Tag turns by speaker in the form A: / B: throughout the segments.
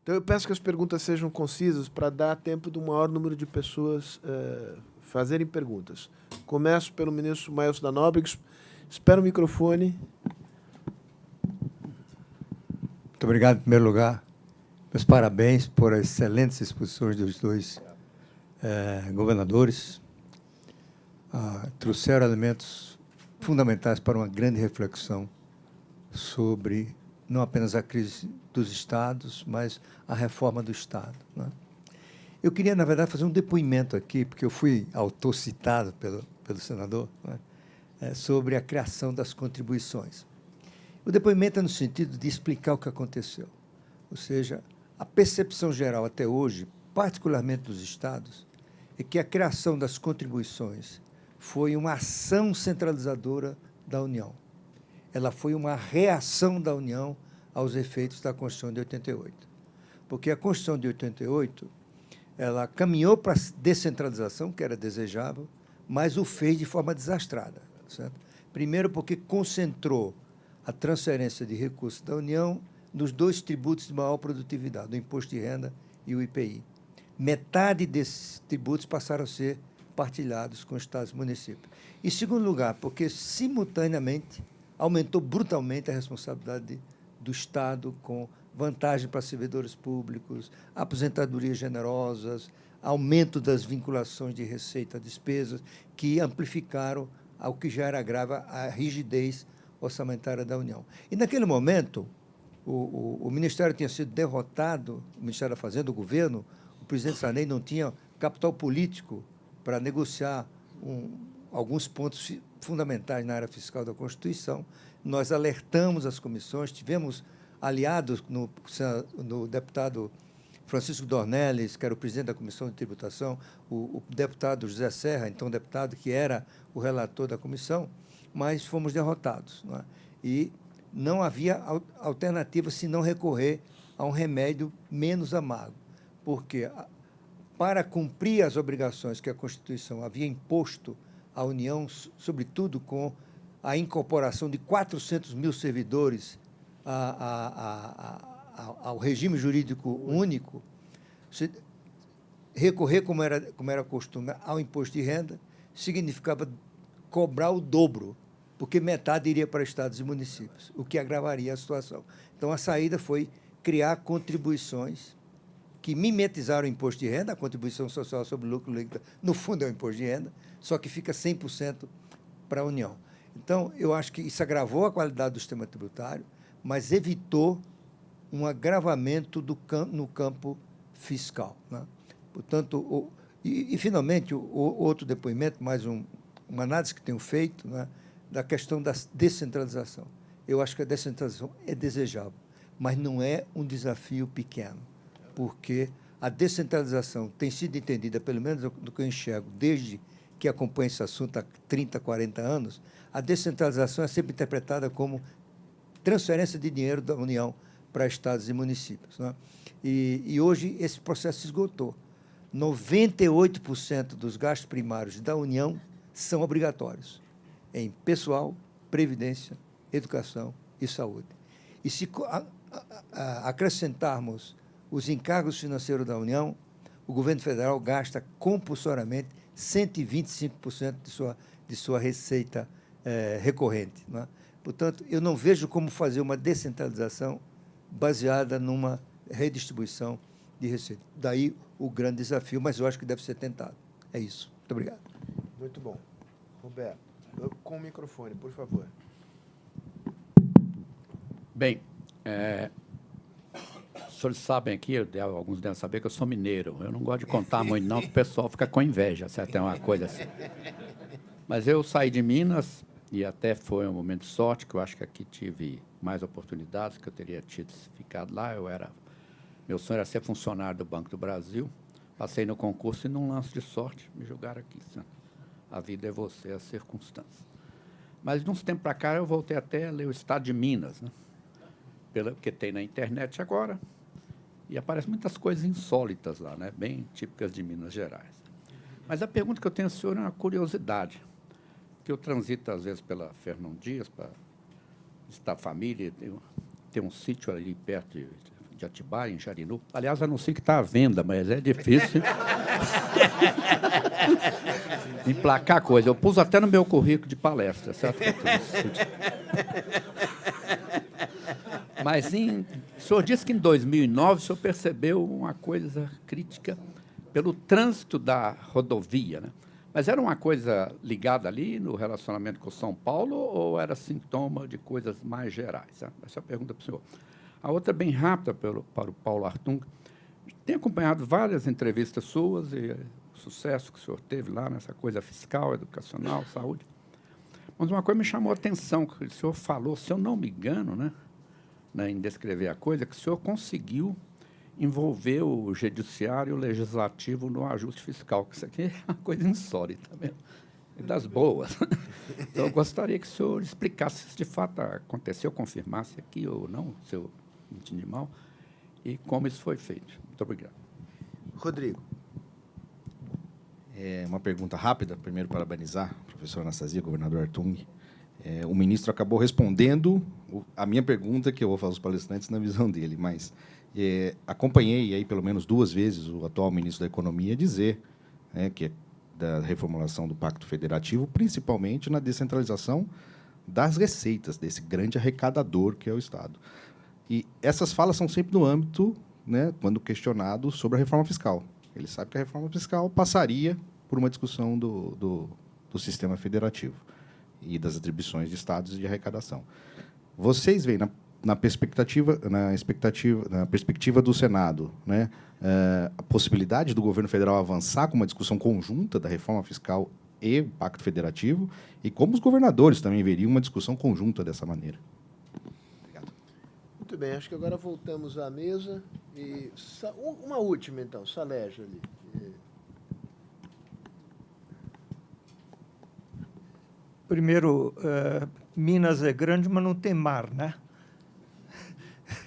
A: Então, eu peço que as perguntas sejam concisas para dar tempo do maior número de pessoas fazerem perguntas. Começo pelo ministro Maelson da Nóbrega. Espero o microfone.
B: Muito obrigado, em primeiro lugar. Meus parabéns por excelentes exposições dos dois governadores. Trouxeram elementos fundamentais para uma grande reflexão sobre não apenas a crise dos Estados, mas a reforma do Estado, né? Eu queria, na verdade, fazer um depoimento aqui, porque eu fui autocitado pelo senador, né, sobre a criação das contribuições. O depoimento é no sentido de explicar o que aconteceu. Ou seja, a percepção geral até hoje, particularmente dos Estados, é que a criação das contribuições foi uma ação centralizadora da União. Ela foi uma reação da União aos efeitos da Constituição de 88. Porque a Constituição de 88, ela caminhou para a descentralização, que era desejável, mas o fez de forma desastrada, certo? Primeiro, porque concentrou a transferência de recursos da União nos dois tributos de maior produtividade, o Imposto de Renda e o IPI. Metade desses tributos passaram a ser partilhados com estados e municípios. Em segundo lugar, porque, simultaneamente, aumentou brutalmente a responsabilidade do Estado com vantagem para servidores públicos, aposentadorias generosas, aumento das vinculações de receita a despesas, que amplificaram ao que já era grave a rigidez orçamentária da União. E, naquele momento, o Ministério tinha sido derrotado, o Ministério da Fazenda, o governo, o presidente Sarney não tinha capital político para negociar alguns pontos fundamentais na área fiscal da Constituição. Nós alertamos as comissões, tivemos aliados no deputado Francisco Dornelles, que era o presidente da Comissão de Tributação, o deputado José Serra, então deputado que era o relator da comissão, mas fomos derrotados, não é? E não havia alternativa senão recorrer a um remédio menos amargo, porque para cumprir as obrigações que a Constituição havia imposto à União, sobretudo com a incorporação de 400 mil servidores ao regime jurídico único, recorrer, como era costume, ao imposto de renda, significava cobrar o dobro, porque metade iria para estados e municípios, o que agravaria a situação. Então, a saída foi criar contribuições que mimetizaram o imposto de renda, a contribuição social sobre o lucro líquido, no fundo é o imposto de renda, só que fica 100% para a União. Então, eu acho que isso agravou a qualidade do sistema tributário, mas evitou um agravamento no campo fiscal, né? Portanto, finalmente, o outro depoimento, mais uma análise que tenho feito, né, da questão da descentralização. Eu acho que a descentralização é desejável, mas não é um desafio pequeno, porque a descentralização tem sido entendida, pelo menos do que eu enxergo, desde que acompanho esse assunto há 30, 40 anos, a descentralização é sempre interpretada como transferência de dinheiro da União para estados e municípios, né? E hoje esse processo se esgotou. 98% dos gastos primários da União são obrigatórios, em pessoal, previdência, educação e saúde. E se acrescentarmos os encargos financeiros da União, o governo federal gasta compulsoriamente 125% de sua receita recorrente, né? Portanto, eu não vejo como fazer uma descentralização baseada numa redistribuição de receita. Daí o grande desafio, mas eu acho que deve ser tentado. É isso. Muito obrigado.
A: Muito bom. Roberto, com o microfone, por favor.
C: Bem, os senhores sabem aqui, alguns devem saber que eu sou mineiro. Eu não gosto de contar muito, não, porque o pessoal fica com inveja, certo? É uma coisa assim. Mas eu saí de Minas, e até foi um momento de sorte, que eu acho que aqui tive mais oportunidades, que eu teria ficado lá. Meu sonho era ser funcionário do Banco do Brasil. Passei no concurso e, num lance de sorte, me jogaram aqui. Certo? A vida é você, as circunstâncias. Mas, de uns tempos para cá, eu voltei até a ler o Estado de Minas, né? Porque tem na internet agora, e aparecem muitas coisas insólitas lá, né? Bem típicas de Minas Gerais. Mas a pergunta que eu tenho ao senhor é uma curiosidade, que eu transito, às vezes, pela Fernão Dias, para visitar a família, tem um sítio ali perto de de Atibaia, em Jarinu. Aliás, anuncio que está à venda, mas é difícil emplacar coisa. Eu pus até no meu currículo de palestra, certo? Mas o senhor disse que em 2009 o senhor percebeu uma coisa crítica pelo trânsito da rodovia, né? Mas era uma coisa ligada ali no relacionamento com São Paulo ou era sintoma de coisas mais gerais? Essa é a pergunta para o senhor. A outra, bem rápida, para o Paulo Hartung. Tenho acompanhado várias entrevistas suas e o sucesso que o senhor teve lá nessa coisa fiscal, educacional, saúde. Mas uma coisa me chamou a atenção, que o senhor falou, se eu não me engano, né, em descrever a coisa, que o senhor conseguiu envolver o judiciário e o legislativo no ajuste fiscal, que isso aqui é uma coisa insólita mesmo, e das boas. Então, eu gostaria que o senhor explicasse se de fato aconteceu, confirmasse aqui ou não, se eu entendi mal, e como isso foi feito. Muito obrigado.
A: Rodrigo.
D: Uma pergunta rápida, primeiro parabenizar o professor Anastasia, governador Hartung. O ministro acabou respondendo a minha pergunta, que eu vou fazer aos palestrantes na visão dele, mas acompanhei aí pelo menos 2 vezes o atual ministro da Economia dizer, que é da reformulação do Pacto Federativo, principalmente na descentralização das receitas, desse grande arrecadador que é o Estado. E essas falas são sempre no âmbito, né, quando questionado sobre a reforma fiscal. Ele sabe que a reforma fiscal passaria por uma discussão do sistema federativo e das atribuições de estados de arrecadação. Vocês veem na perspectiva do Senado, né, a possibilidade do governo federal avançar com uma discussão conjunta da reforma fiscal e o Pacto Federativo, e como os governadores também veriam uma discussão conjunta dessa maneira? Obrigado.
A: Muito bem, acho que agora voltamos à mesa. E uma última, então, Salejo ali.
E: Primeiro, Minas é grande, mas não tem mar, né?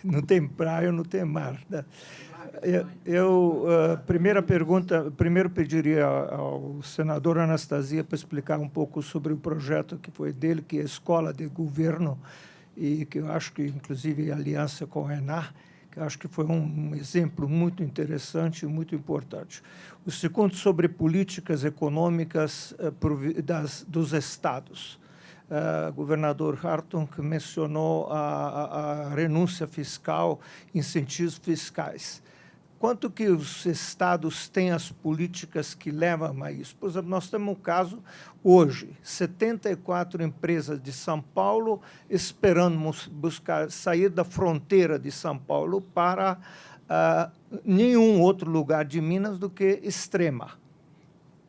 E: Não tem praia, não tem mar. Né? Primeiro pediria ao senador Anastasia para explicar um pouco sobre o projeto que foi dele, que é a Escola de Governo, e que eu acho que, inclusive, a aliança com o ENAR, que eu acho que foi um exemplo muito interessante e muito importante. O segundo, sobre políticas econômicas dos estados. O governador Hartung mencionou a renúncia fiscal, incentivos fiscais. Quanto que os estados têm as políticas que levam a isso? Por exemplo, nós temos um caso hoje, 74 empresas de São Paulo esperando sair da fronteira de São Paulo para nenhum outro lugar de Minas do que Extrema,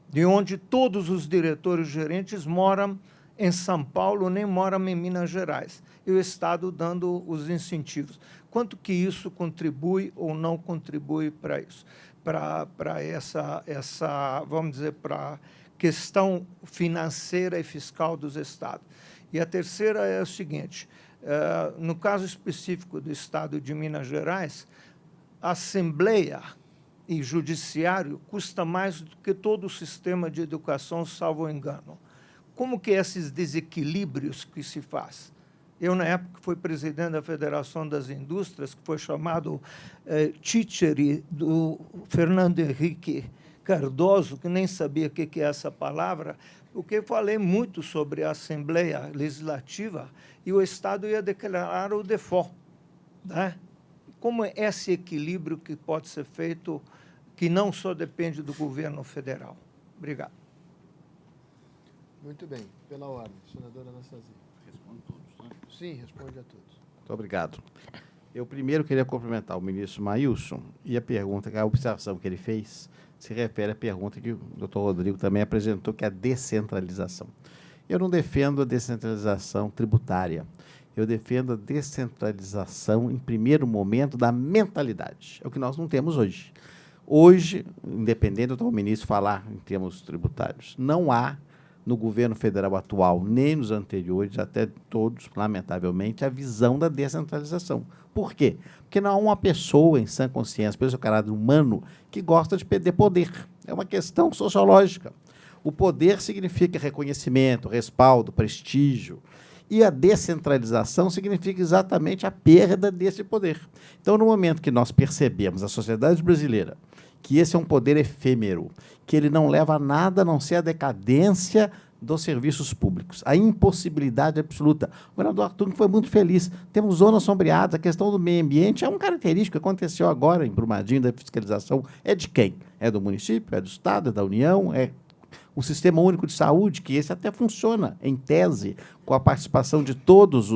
E: de onde todos os diretores gerentes moram em São Paulo, nem moram em Minas Gerais, e o Estado dando os incentivos. Quanto que isso contribui ou não contribui para isso? Para essa, vamos dizer, para a questão financeira e fiscal dos Estados. E a terceira é o seguinte, no caso específico do Estado de Minas Gerais, a Assembleia e Judiciário custa mais do que todo o sistema de educação, salvo engano. Como que esses desequilíbrios que se faz? Eu, na época, fui presidente da Federação das Indústrias, que foi chamado títere do Fernando Henrique Cardoso, que nem sabia o que é essa palavra, porque falei muito sobre a Assembleia Legislativa e o Estado ia declarar o default. Né? Como é esse equilíbrio que pode ser feito, que não só depende do governo federal? Obrigado.
A: Muito bem, pela ordem, senadora Anastasia.
C: Respondo todos, né?
A: Sim, responde a todos.
F: Muito obrigado. Eu primeiro queria cumprimentar o ministro Maílson e a observação que ele fez se refere à pergunta que o doutor Rodrigo também apresentou, que é a descentralização. Eu não defendo a descentralização tributária, eu defendo a descentralização, em primeiro momento, da mentalidade. É o que nós não temos hoje. Hoje, independente do ministro falar em termos tributários, não há no governo federal atual, nem nos anteriores, até todos, lamentavelmente, a visão da descentralização. Por quê? Porque não há uma pessoa em sã consciência, pelo seu caráter humano, que gosta de perder poder. É uma questão sociológica. O poder significa reconhecimento, respaldo, prestígio. E a descentralização significa exatamente a perda desse poder. Então, no momento que nós percebemos, a sociedade brasileira, que esse é um poder efêmero, que ele não leva a nada a não ser a decadência dos serviços públicos, a impossibilidade absoluta. O governador Arthur foi muito feliz. Temos zonas sombreadas, a questão do meio ambiente é um característico que aconteceu agora em Brumadinho, da fiscalização. É de quem? É do município, é do Estado, é da União, é o Sistema Único de Saúde, que esse até funciona, em tese, com a participação de todos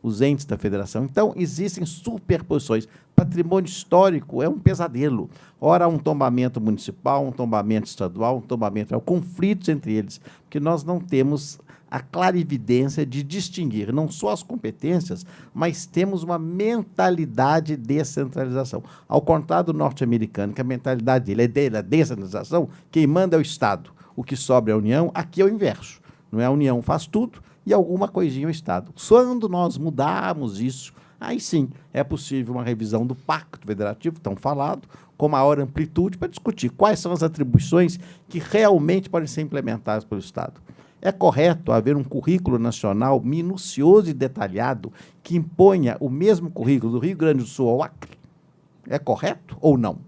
F: os entes da federação. Então, existem superposições. Patrimônio histórico é um pesadelo. Ora, um tombamento municipal, um tombamento estadual, um tombamento... conflitos entre eles, porque nós não temos a clarividência de distinguir não só as competências, mas temos uma mentalidade de descentralização. Ao contrário do norte-americano, que a mentalidade dele é da descentralização, quem manda é o Estado. O que sobra é a União, aqui é o inverso. Não é a União faz tudo e alguma coisinha o Estado. Quando nós mudarmos isso, aí sim é possível uma revisão do Pacto Federativo, tão falado, com maior amplitude, para discutir quais são as atribuições que realmente podem ser implementadas pelo Estado. É correto haver um currículo nacional minucioso e detalhado que imponha o mesmo currículo do Rio Grande do Sul ao Acre? É correto ou não?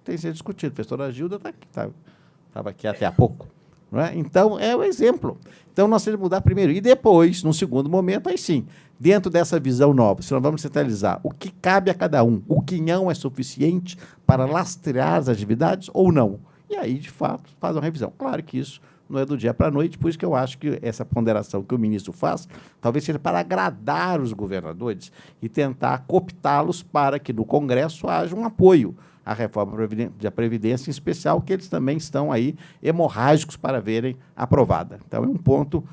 F: Tem que ser discutido. A professora Gilda está aqui, estava aqui até há pouco. Não é? Então, é o exemplo. Então, nós temos que mudar primeiro. E depois, num segundo momento, aí sim, dentro dessa visão nova, se nós vamos centralizar o que cabe a cada um, o quinhão é suficiente para lastrear as atividades ou não? E aí, de fato, faz uma revisão. Claro que isso não é do dia para a noite, por isso que eu acho que essa ponderação que o ministro faz talvez seja para agradar os governadores e tentar cooptá-los para que no Congresso haja um apoio à reforma da Previdência, em especial, que eles também estão aí hemorrágicos para verem aprovada. Então, é um ponto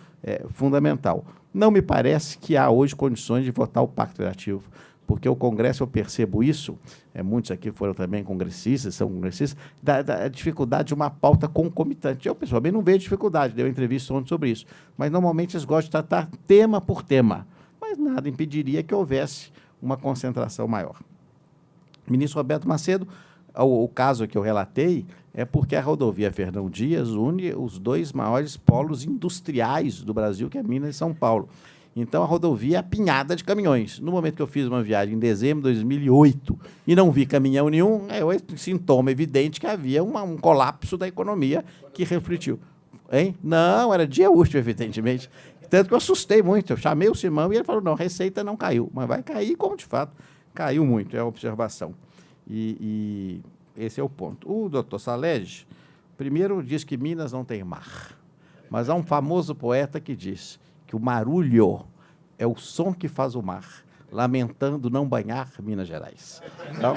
F: fundamental. Não me parece que há hoje condições de votar o Pacto Federativo, porque o Congresso, eu percebo isso, muitos aqui foram também congressistas, são congressistas, da dificuldade de uma pauta concomitante. Eu, pessoalmente, não vejo dificuldade, dei uma entrevista ontem sobre isso, mas, normalmente, eles gostam de tratar tema por tema, mas nada impediria que houvesse uma concentração maior. Ministro Roberto Macedo, o caso que eu relatei é porque a rodovia Fernão Dias une os dois maiores polos industriais do Brasil, que é Minas e São Paulo. Então, a rodovia é apinhada de caminhões. No momento que eu fiz uma viagem em dezembro de 2008 e não vi caminhão nenhum, é um sintoma evidente que havia um colapso da economia que refletiu. Hein? Não, era dia útil, evidentemente. Tanto que eu assustei muito. Eu chamei o Simão e ele falou, não, a receita não caiu. Mas vai cair como, de fato, caiu muito, é a observação. E esse é o ponto. O doutor Salege, primeiro, diz que Minas não tem mar. Mas há um famoso poeta que diz que o marulho é o som que faz o mar, lamentando não banhar Minas Gerais. Então,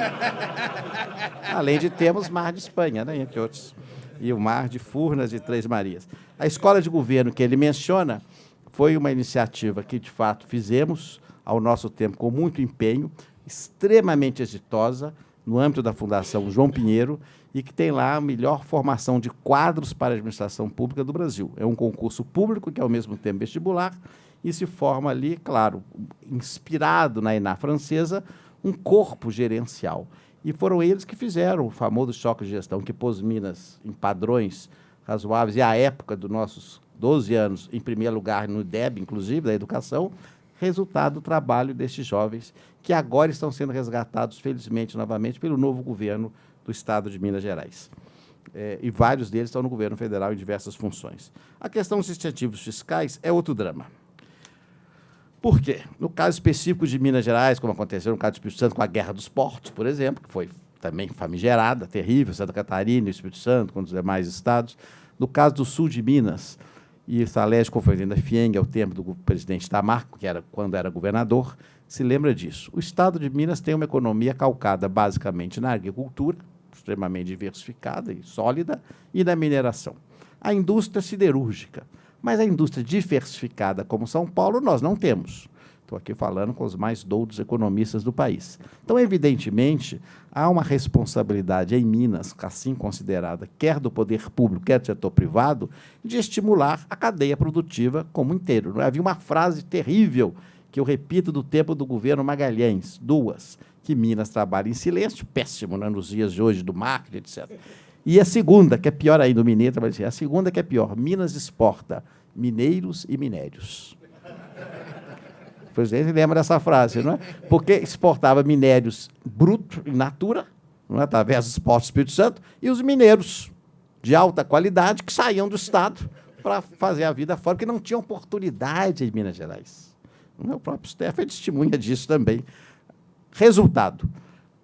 F: além de termos mar de Espanha, né, entre outros, e o mar de Furnas e Três Marias. A escola de governo que ele menciona foi uma iniciativa que, de fato, fizemos ao nosso tempo com muito empenho, extremamente exitosa, no âmbito da Fundação João Pinheiro, e que tem lá a melhor formação de quadros para a administração pública do Brasil. É um concurso público que, ao mesmo tempo, vestibular, e se forma ali, claro, inspirado na ENA francesa, um corpo gerencial. E foram eles que fizeram o famoso choque de gestão, que pôs Minas em padrões razoáveis, e à época dos nossos 12 anos, em primeiro lugar no IDEB, inclusive, da educação, resultado do trabalho destes jovens, que agora estão sendo resgatados, felizmente, novamente, pelo novo governo do Estado de Minas Gerais. E vários deles estão no governo federal em diversas funções. A questão dos incentivos fiscais é outro drama. Por quê? No caso específico de Minas Gerais, como aconteceu no caso do Espírito Santo com a Guerra dos Portos, por exemplo, que foi também famigerada, terrível, Santa Catarina e Espírito Santo, com os demais estados. No caso do sul de Minas, e Salege, conferendo a FIENG ao tempo do presidente Itamar, que era quando era governador, se lembra disso. O estado de Minas tem uma economia calcada basicamente na agricultura, extremamente diversificada e sólida, e na mineração. A indústria siderúrgica. Mas a indústria diversificada como São Paulo, nós não temos. Estou aqui falando com os mais doutos economistas do país. Então, evidentemente, há uma responsabilidade em Minas, assim considerada, quer do poder público, quer do setor privado, de estimular a cadeia produtiva como inteiro. Havia uma frase terrível, que eu repito do tempo do governo Magalhães, duas, que Minas trabalha em silêncio, péssimo, né, nos dias de hoje do marketing, etc. E a segunda, que é pior ainda, o mineiro trabalha assim, a segunda que é pior, Minas exporta mineiros e minérios. O presidente lembra dessa frase, não é? Porque exportava minérios bruto in natura, não é? Através dos portos do Espírito Santo, e os mineiros de alta qualidade que saíam do Estado para fazer a vida fora, porque não tinham oportunidade em Minas Gerais. O próprio Stefan é testemunha disso também. Resultado,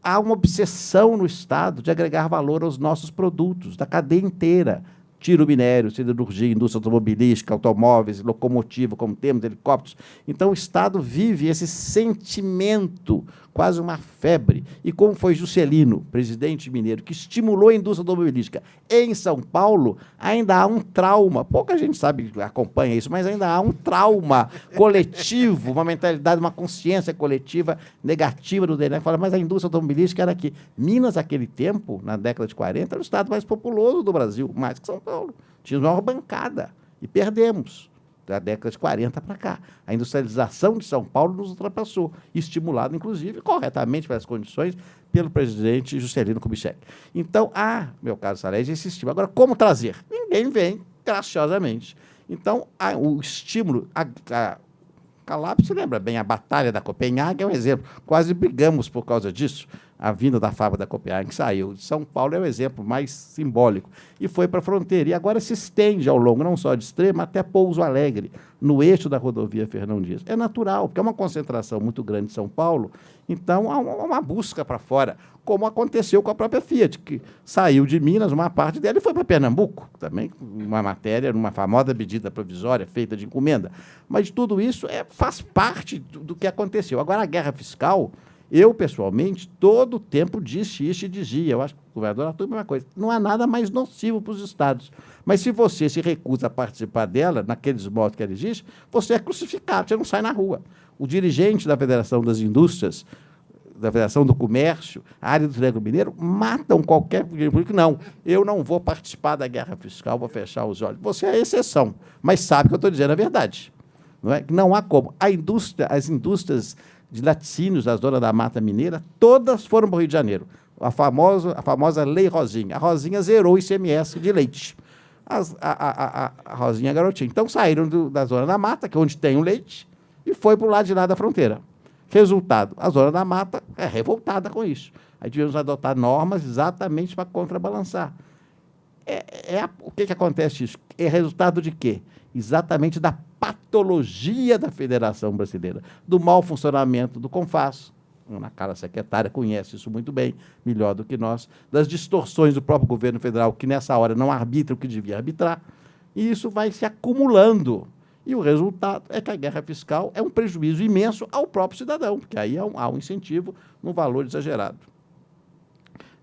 F: há uma obsessão no Estado de agregar valor aos nossos produtos, da cadeia inteira. Tira o minério, siderurgia, indústria automobilística, automóveis, locomotiva, como temos, helicópteros. Então, o Estado vive esse sentimento, quase uma febre. E como foi Juscelino, presidente mineiro, que estimulou a indústria automobilística em São Paulo, ainda há um trauma. Pouca gente sabe, acompanha isso, mas ainda há um trauma coletivo, uma mentalidade, uma consciência coletiva negativa do DNA, que fala, mas a indústria automobilística era aqui. Minas, naquele tempo, na década de 40, era o estado mais populoso do Brasil, mais que São Paulo. Tinha uma maior bancada. E perdemos. Da década de 40 para cá. A industrialização de São Paulo nos ultrapassou, estimulado, inclusive, corretamente pelas condições, pelo presidente Juscelino Kubitschek. Então, meu caro Salete, esse estímulo. Agora, como trazer? Ninguém vem, graciosamente. Então, o estímulo... Calab se lembra bem, a Batalha da Copenhague é um exemplo. Quase brigamos por causa disso. A vinda da fábrica da Copenhague saiu de São Paulo é o exemplo mais simbólico. E foi para a fronteira. E agora se estende ao longo, não só de Extrema, até Pouso Alegre, no eixo da rodovia Fernão Dias. É natural, porque é uma concentração muito grande de São Paulo, então há uma busca para fora, como aconteceu com a própria Fiat, que saiu de Minas, uma parte dela, e foi para Pernambuco, também uma matéria, numa famosa medida provisória feita de encomenda. Mas tudo isso faz parte do que aconteceu. Agora, a guerra fiscal... Eu, pessoalmente, todo o tempo disse isso e dizia, eu acho que o governador Arthur é a mesma coisa, não há nada mais nocivo para os estados. Mas se você se recusa a participar dela, naqueles modos que ela existe, você é crucificado, você não sai na rua. O dirigente da Federação das Indústrias, da Federação do Comércio, a área do Negro Mineiro, matam qualquer político. Não, eu não vou participar da guerra fiscal, vou fechar os olhos. Você é a exceção, mas sabe que eu estou dizendo a verdade. Não é? Não há como. As indústrias de laticínios da Zona da Mata Mineira, todas foram para o Rio de Janeiro. A famosa Lei Rosinha. A Rosinha zerou o ICMS de leite. A Rosinha garotinha. Então, saíram da Zona da Mata, que é onde tem o leite, e foi para o lado de lá da fronteira. Resultado, a Zona da Mata é revoltada com isso. Aí tivemos que adotar normas exatamente para contrabalançar. O que acontece isso? É resultado de quê? Exatamente da patologia da Federação Brasileira, do mau funcionamento do CONFAS. A cara secretária conhece isso muito bem, melhor do que nós, das distorções do próprio governo federal, que nessa hora não arbitra o que devia arbitrar, e isso vai se acumulando. E o resultado é que a guerra fiscal é um prejuízo imenso ao próprio cidadão, porque aí há um incentivo no valor exagerado.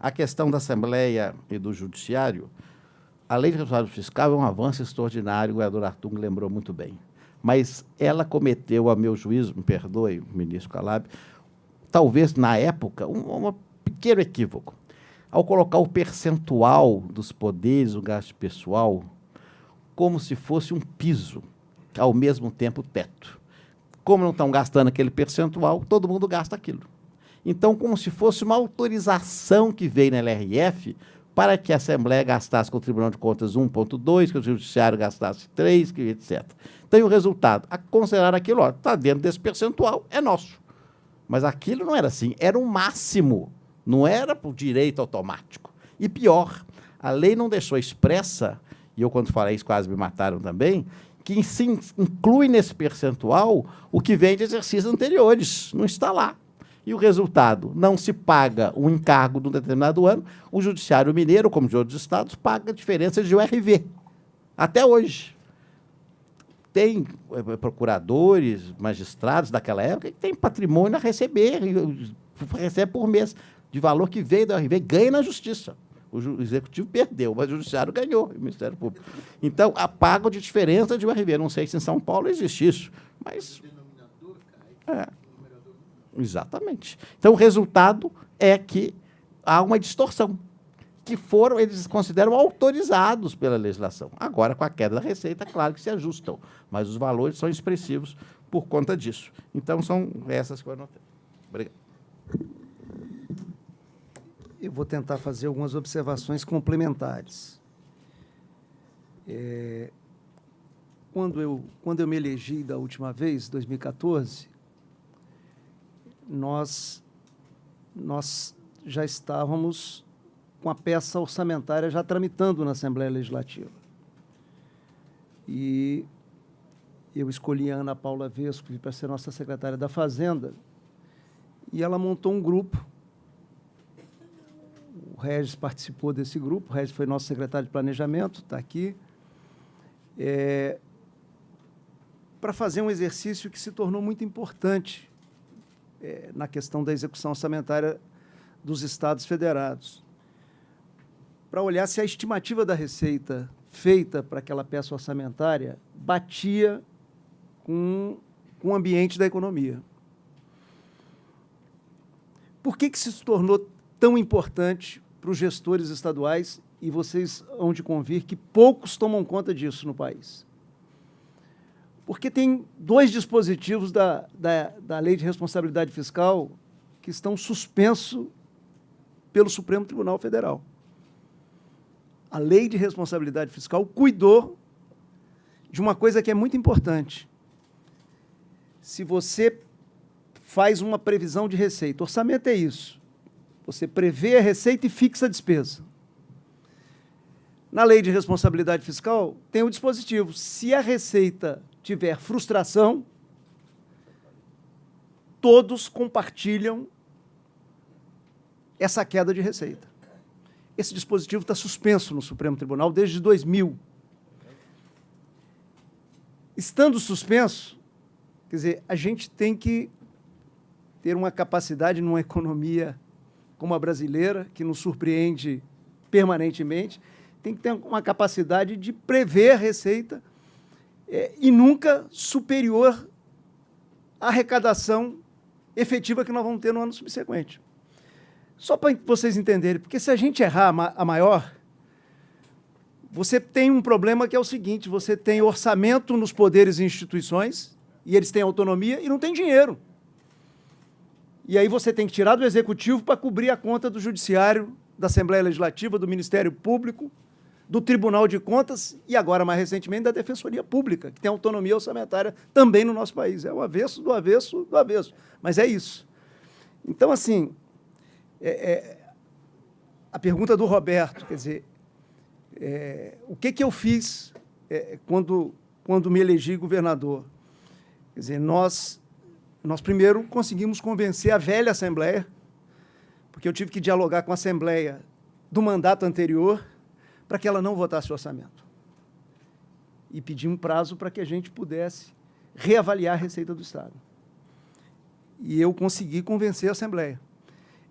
F: A questão da Assembleia e do Judiciário, a lei de responsabilidade fiscal é um avanço extraordinário, o governador Arthur lembrou muito bem. Mas ela cometeu, a meu juízo, me perdoe, ministro Calab, talvez, na época, um pequeno equívoco. Ao colocar o percentual dos poderes, o gasto pessoal, como se fosse um piso, ao mesmo tempo teto. Como não estão gastando aquele percentual, todo mundo gasta aquilo. Então, como se fosse uma autorização que veio na LRF para que a Assembleia gastasse com o Tribunal de Contas 1,2, que o Judiciário gastasse 3, etc. Então, o resultado, a considerar aquilo, está dentro desse percentual, é nosso. Mas aquilo não era assim, era um máximo, não era por direito automático. E pior, a lei não deixou expressa, e eu, quando falei isso, quase me mataram também, que se inclui nesse percentual o que vem de exercícios anteriores, não está lá. E o resultado, não se paga um encargo de um determinado ano, o Judiciário Mineiro, como de outros estados, paga a diferença de URV, até hoje. Tem procuradores, magistrados daquela época que têm patrimônio a receber, recebe por mês, de valor que veio da URV, ganha na Justiça. O Executivo perdeu, mas o Judiciário ganhou, o Ministério Público. Então, paga de diferença de URV. Não sei se em São Paulo existe isso, mas... Exatamente. Então, o resultado é que há uma distorção, que eles consideram autorizados pela legislação. Agora, com a queda da receita, claro que se ajustam, mas os valores são expressivos por conta disso. Então, são essas que eu anotei. Obrigado.
G: Eu vou tentar fazer algumas observações complementares. Quando eu me elegi da última vez, 2014, nós já estávamos com a peça orçamentária já tramitando na Assembleia Legislativa. E eu escolhi a Ana Paula Vesco para ser nossa secretária da Fazenda, e ela montou um grupo. O Regis participou desse grupo, o Regis foi nosso secretário de Planejamento, está aqui, para fazer um exercício que se tornou muito importante na questão da execução orçamentária dos Estados federados, para olhar se a estimativa da receita feita para aquela peça orçamentária batia com o ambiente da economia. Por que se tornou tão importante para os gestores estaduais, e vocês hão de convir que poucos tomam conta disso no país? Porque tem 2 dispositivos da Lei de Responsabilidade Fiscal que estão suspensos pelo Supremo Tribunal Federal. A Lei de Responsabilidade Fiscal cuidou de uma coisa que é muito importante. Se você faz uma previsão de receita, orçamento é isso, você prevê a receita e fixa a despesa. Na Lei de Responsabilidade Fiscal, tem o dispositivo. Se a receita tiver frustração, todos compartilham essa queda de receita. Esse dispositivo está suspenso no Supremo Tribunal desde 2000. Estando suspenso, quer dizer, a gente tem que ter uma capacidade numa economia como a brasileira, que nos surpreende permanentemente, tem que ter uma capacidade de prever a receita e nunca superior à arrecadação efetiva que nós vamos ter no ano subsequente. Só para vocês entenderem, porque se a gente errar a maior, você tem um problema que é o seguinte: você tem orçamento nos poderes e instituições, e eles têm autonomia, e não tem dinheiro. E aí você tem que tirar do Executivo para cobrir a conta do Judiciário, da Assembleia Legislativa, do Ministério Público, do Tribunal de Contas e, agora, mais recentemente, da Defensoria Pública, que tem autonomia orçamentária também no nosso país. É o avesso do avesso do avesso. Mas é isso. Então, assim, a pergunta do Roberto, quer dizer, o que eu fiz quando me elegi governador? Quer dizer, nós primeiro conseguimos convencer a velha Assembleia, porque eu tive que dialogar com a Assembleia do mandato anterior para que ela não votasse o orçamento. E pedir um prazo para que a gente pudesse reavaliar a receita do Estado. E eu consegui convencer a Assembleia.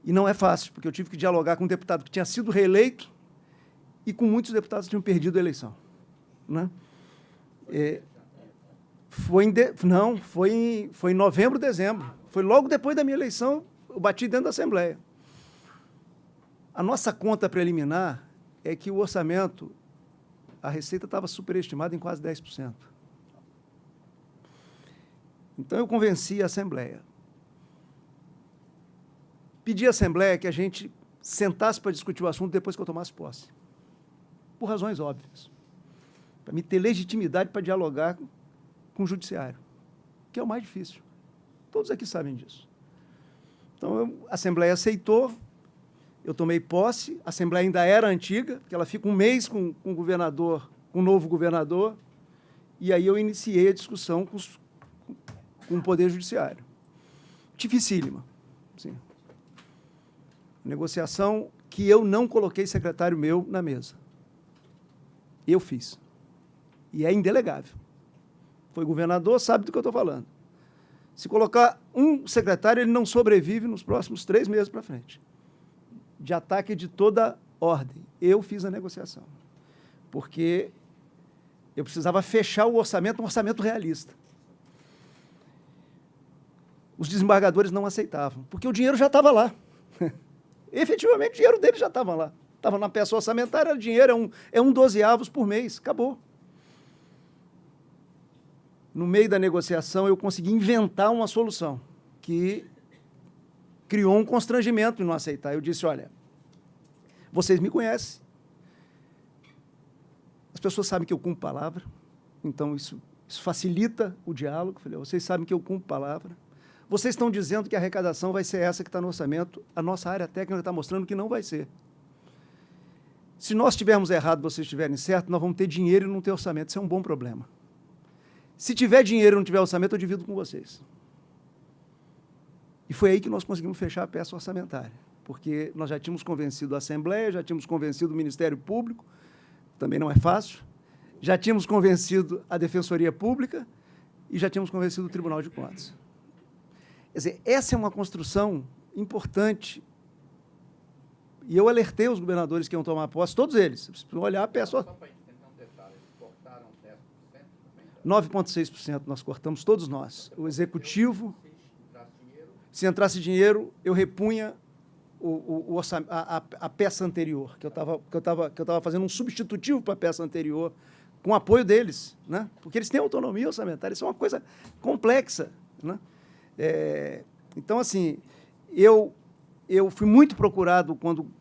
G: E não é fácil, porque eu tive que dialogar com um deputado que tinha sido reeleito e com muitos deputados que tinham perdido a eleição. Né? Foi em novembro, dezembro. Foi logo depois da minha eleição, eu bati dentro da Assembleia. A nossa conta preliminar é que o orçamento, a receita estava superestimada em quase 10%. Então, eu convenci a Assembleia. Pedi à Assembleia que a gente sentasse para discutir o assunto depois que eu tomasse posse. Por razões óbvias. Para me ter legitimidade para dialogar com o Judiciário, que é o mais difícil. Todos aqui sabem disso. Então, a Assembleia aceitou, eu tomei posse, a Assembleia ainda era antiga, porque ela fica um mês com o governador, com o novo governador, e aí eu iniciei a discussão com o Poder Judiciário. Dificílima. Sim. Negociação que eu não coloquei secretário meu na mesa. Eu fiz. E é indelegável. Foi governador, sabe do que eu estou falando. Se colocar um secretário, ele não sobrevive nos próximos 3 meses para frente. De ataque de toda ordem. Eu fiz a negociação. Porque eu precisava fechar o orçamento, um orçamento realista. Os desembargadores não aceitavam, porque o dinheiro já estava lá. Efetivamente, o dinheiro deles já estava lá. Estava na peça orçamentária, o dinheiro é um 12avos por mês, acabou. No meio da negociação, eu consegui inventar uma solução que criou um constrangimento em não aceitar. Eu disse, olha, vocês me conhecem, as pessoas sabem que eu cumpro palavra, então isso facilita o diálogo. Eu falei, vocês sabem que eu cumpro palavra, Vocês estão dizendo que a arrecadação vai ser essa que está no orçamento. A nossa área técnica está mostrando que não vai ser. Se nós estivermos errado e vocês estiverem certo, nós vamos ter dinheiro e não ter orçamento. Isso é um bom problema. Se tiver dinheiro e não tiver orçamento, eu divido com vocês. E foi aí que nós conseguimos fechar a peça orçamentária, porque nós já tínhamos convencido a Assembleia, já tínhamos convencido o Ministério Público, também não é fácil, já tínhamos convencido a Defensoria Pública e já tínhamos convencido o Tribunal de Contas. Quer dizer, essa é uma construção importante. E eu alertei os governadores que iam tomar posse, todos eles. Vocês precisam olhar a peça.
C: Só para entender um detalhe, eles cortaram 10% também?
G: 9,6% nós cortamos, todos nós. O Executivo, se entrasse dinheiro, eu repunha a peça anterior, que eu estava fazendo um substitutivo para a peça anterior, com o apoio deles, né? Porque eles têm autonomia orçamentária, isso é uma coisa complexa, né? Então, assim, eu fui muito procurado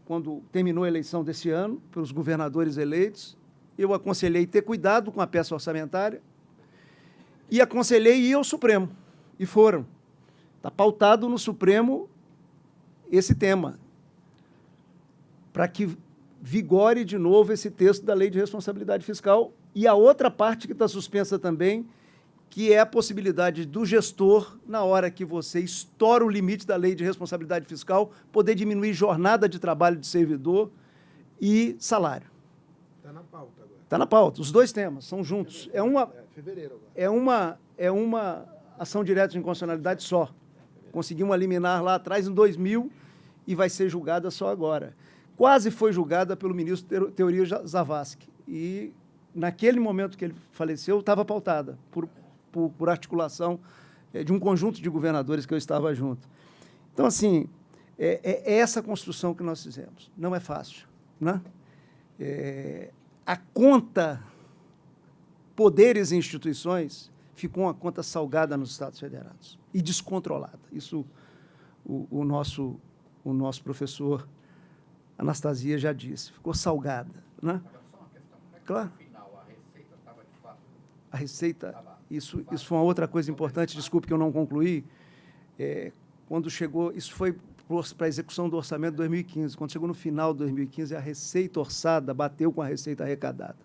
G: quando terminou a eleição desse ano, pelos governadores eleitos. Eu aconselhei ter cuidado com a peça orçamentária e aconselhei ir ao Supremo. E foram. Está pautado no Supremo esse tema, para que vigore de novo esse texto da Lei de Responsabilidade Fiscal. E a outra parte que está suspensa também, que é a possibilidade do gestor, na hora que você estoura o limite da Lei de Responsabilidade Fiscal, poder diminuir jornada de trabalho de servidor e salário.
A: Está na pauta agora.
G: Está na pauta. Os dois temas são juntos.
A: Fevereiro agora.
G: É uma ação direta de inconstitucionalidade só. Conseguimos eliminar lá atrás, em 2000, e vai ser julgada só agora. Quase foi julgada pelo ministro Teori Zavascki. E, naquele momento que ele faleceu, estava pautada por articulação de um conjunto de governadores que eu estava junto. Então, assim, é essa construção que nós fizemos. Não é fácil, né? A conta poderes e instituições ficou uma conta salgada nos Estados Federados e descontrolada. Isso o nosso professor Anastasia já disse. Ficou salgada, né? Claro. A receita, isso foi uma outra coisa importante, desculpe que eu não concluí. Quando chegou, isso foi para a execução do orçamento de 2015. Quando chegou no final de 2015, a receita orçada bateu com a receita arrecadada.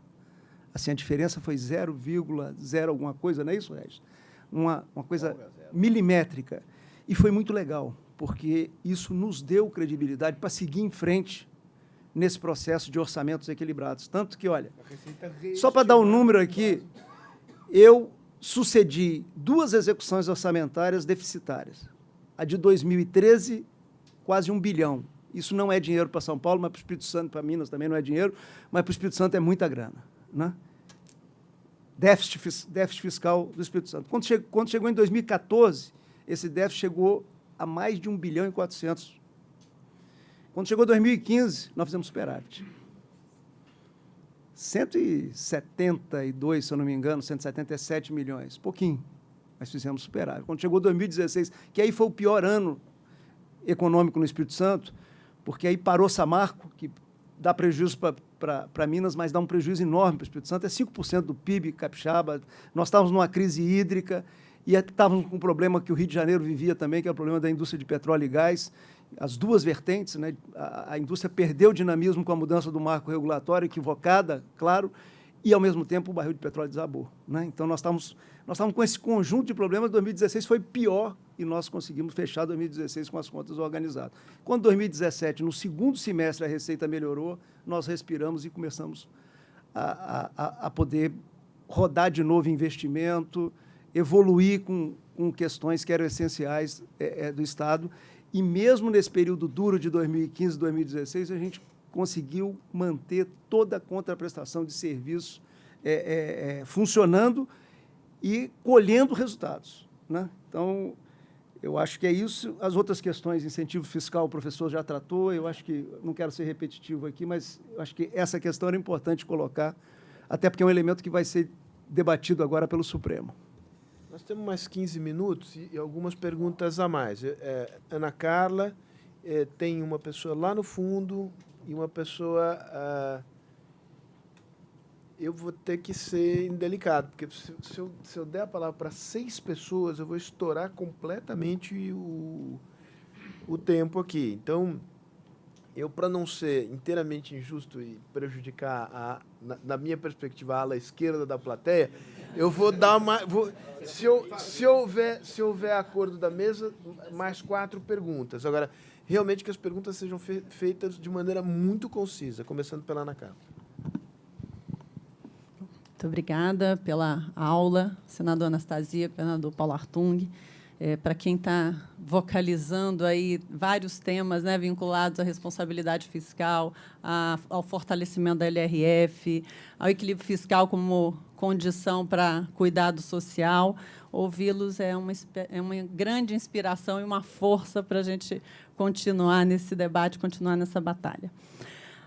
G: Assim, a diferença foi 0,0 alguma coisa, não é isso, Regis? Uma coisa milimétrica. E foi muito legal, porque isso nos deu credibilidade para seguir em frente nesse processo de orçamentos equilibrados. Tanto que, olha, só para dar um número aqui, eu sucedi 2 execuções orçamentárias deficitárias. A de 2013, quase 1 bilhão. Isso não é dinheiro para São Paulo, mas para o Espírito Santo, para Minas também não é dinheiro, mas para o Espírito Santo é muita grana, né? Déficit fiscal do Espírito Santo. Quando chegou em 2014, esse déficit chegou a mais de 1 bilhão e 400. Quando chegou em 2015, nós fizemos superávit. 172, se eu não me engano, 177 milhões, pouquinho, mas fizemos superávit. Quando chegou 2016, que aí foi o pior ano econômico no Espírito Santo, porque aí parou Samarco, que dá prejuízo para Minas, mas dá um prejuízo enorme para o Espírito Santo, é 5% do PIB capixaba. Nós estávamos numa crise hídrica e estávamos com um problema que o Rio de Janeiro vivia também, que é o problema da indústria de petróleo e gás, as duas vertentes, né? A indústria perdeu dinamismo com a mudança do marco regulatório, equivocada, claro, e, ao mesmo tempo, o barril de petróleo desabou, né? Então, nós estávamos com esse conjunto de problemas. 2016 foi pior e nós conseguimos fechar 2016 com as contas organizadas. Quando 2017, no segundo semestre, a receita melhorou, nós respiramos e começamos a poder rodar de novo investimento, evoluir com questões que eram essenciais do Estado. E mesmo nesse período duro de 2015 e 2016, a gente conseguiu manter toda a contraprestação de serviço funcionando e colhendo resultados, né? Então, eu acho que é isso. As outras questões, incentivo fiscal, o professor já tratou, eu acho que, não quero ser repetitivo aqui, mas eu acho que essa questão era importante colocar, até porque é um elemento que vai ser debatido agora pelo Supremo.
A: Nós temos mais 15 minutos e algumas perguntas a mais. Ana Carla, tem uma pessoa lá no fundo e uma pessoa eu vou ter que ser indelicado, porque se eu der a palavra para 6 pessoas, eu vou estourar completamente o tempo aqui. Então, eu, para não ser inteiramente injusto e prejudicar, na minha perspectiva, a ala esquerda da plateia, eu vou dar mais... Se houver acordo da mesa, mais 4 perguntas. Agora, realmente que as perguntas sejam feitas de maneira muito concisa, começando pela Ana Carla.
H: Muito obrigada pela aula, senador Anastasia, senador Paulo Hartung. Para quem está vocalizando aí vários temas, né, vinculados à responsabilidade fiscal, ao fortalecimento da LRF, ao equilíbrio fiscal como condição para cuidado social, ouvi-los é uma grande inspiração e uma força para a gente continuar nesse debate, continuar nessa batalha.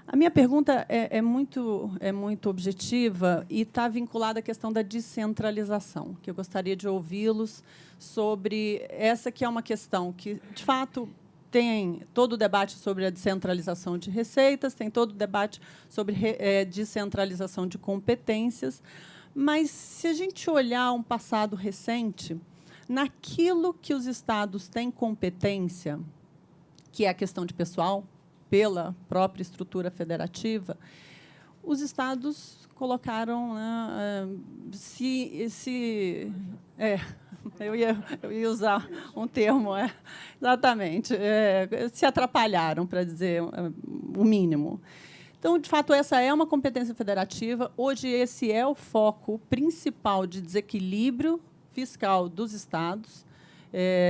H: A minha pergunta é muito objetiva e está vinculada à questão da descentralização, que eu gostaria de ouvi-los sobre essa que é uma questão que, de fato, tem todo o debate sobre a descentralização de receitas, tem todo o debate sobre descentralização de competências, mas, se a gente olhar um passado recente, naquilo que os estados têm competência, que é a questão de pessoal, pela própria estrutura federativa, os estados colocaram, né, eu ia usar um termo, exatamente, se atrapalharam, para dizer o mínimo. Então, de fato, essa é uma competência federativa. Hoje, esse é o foco principal de desequilíbrio fiscal dos estados.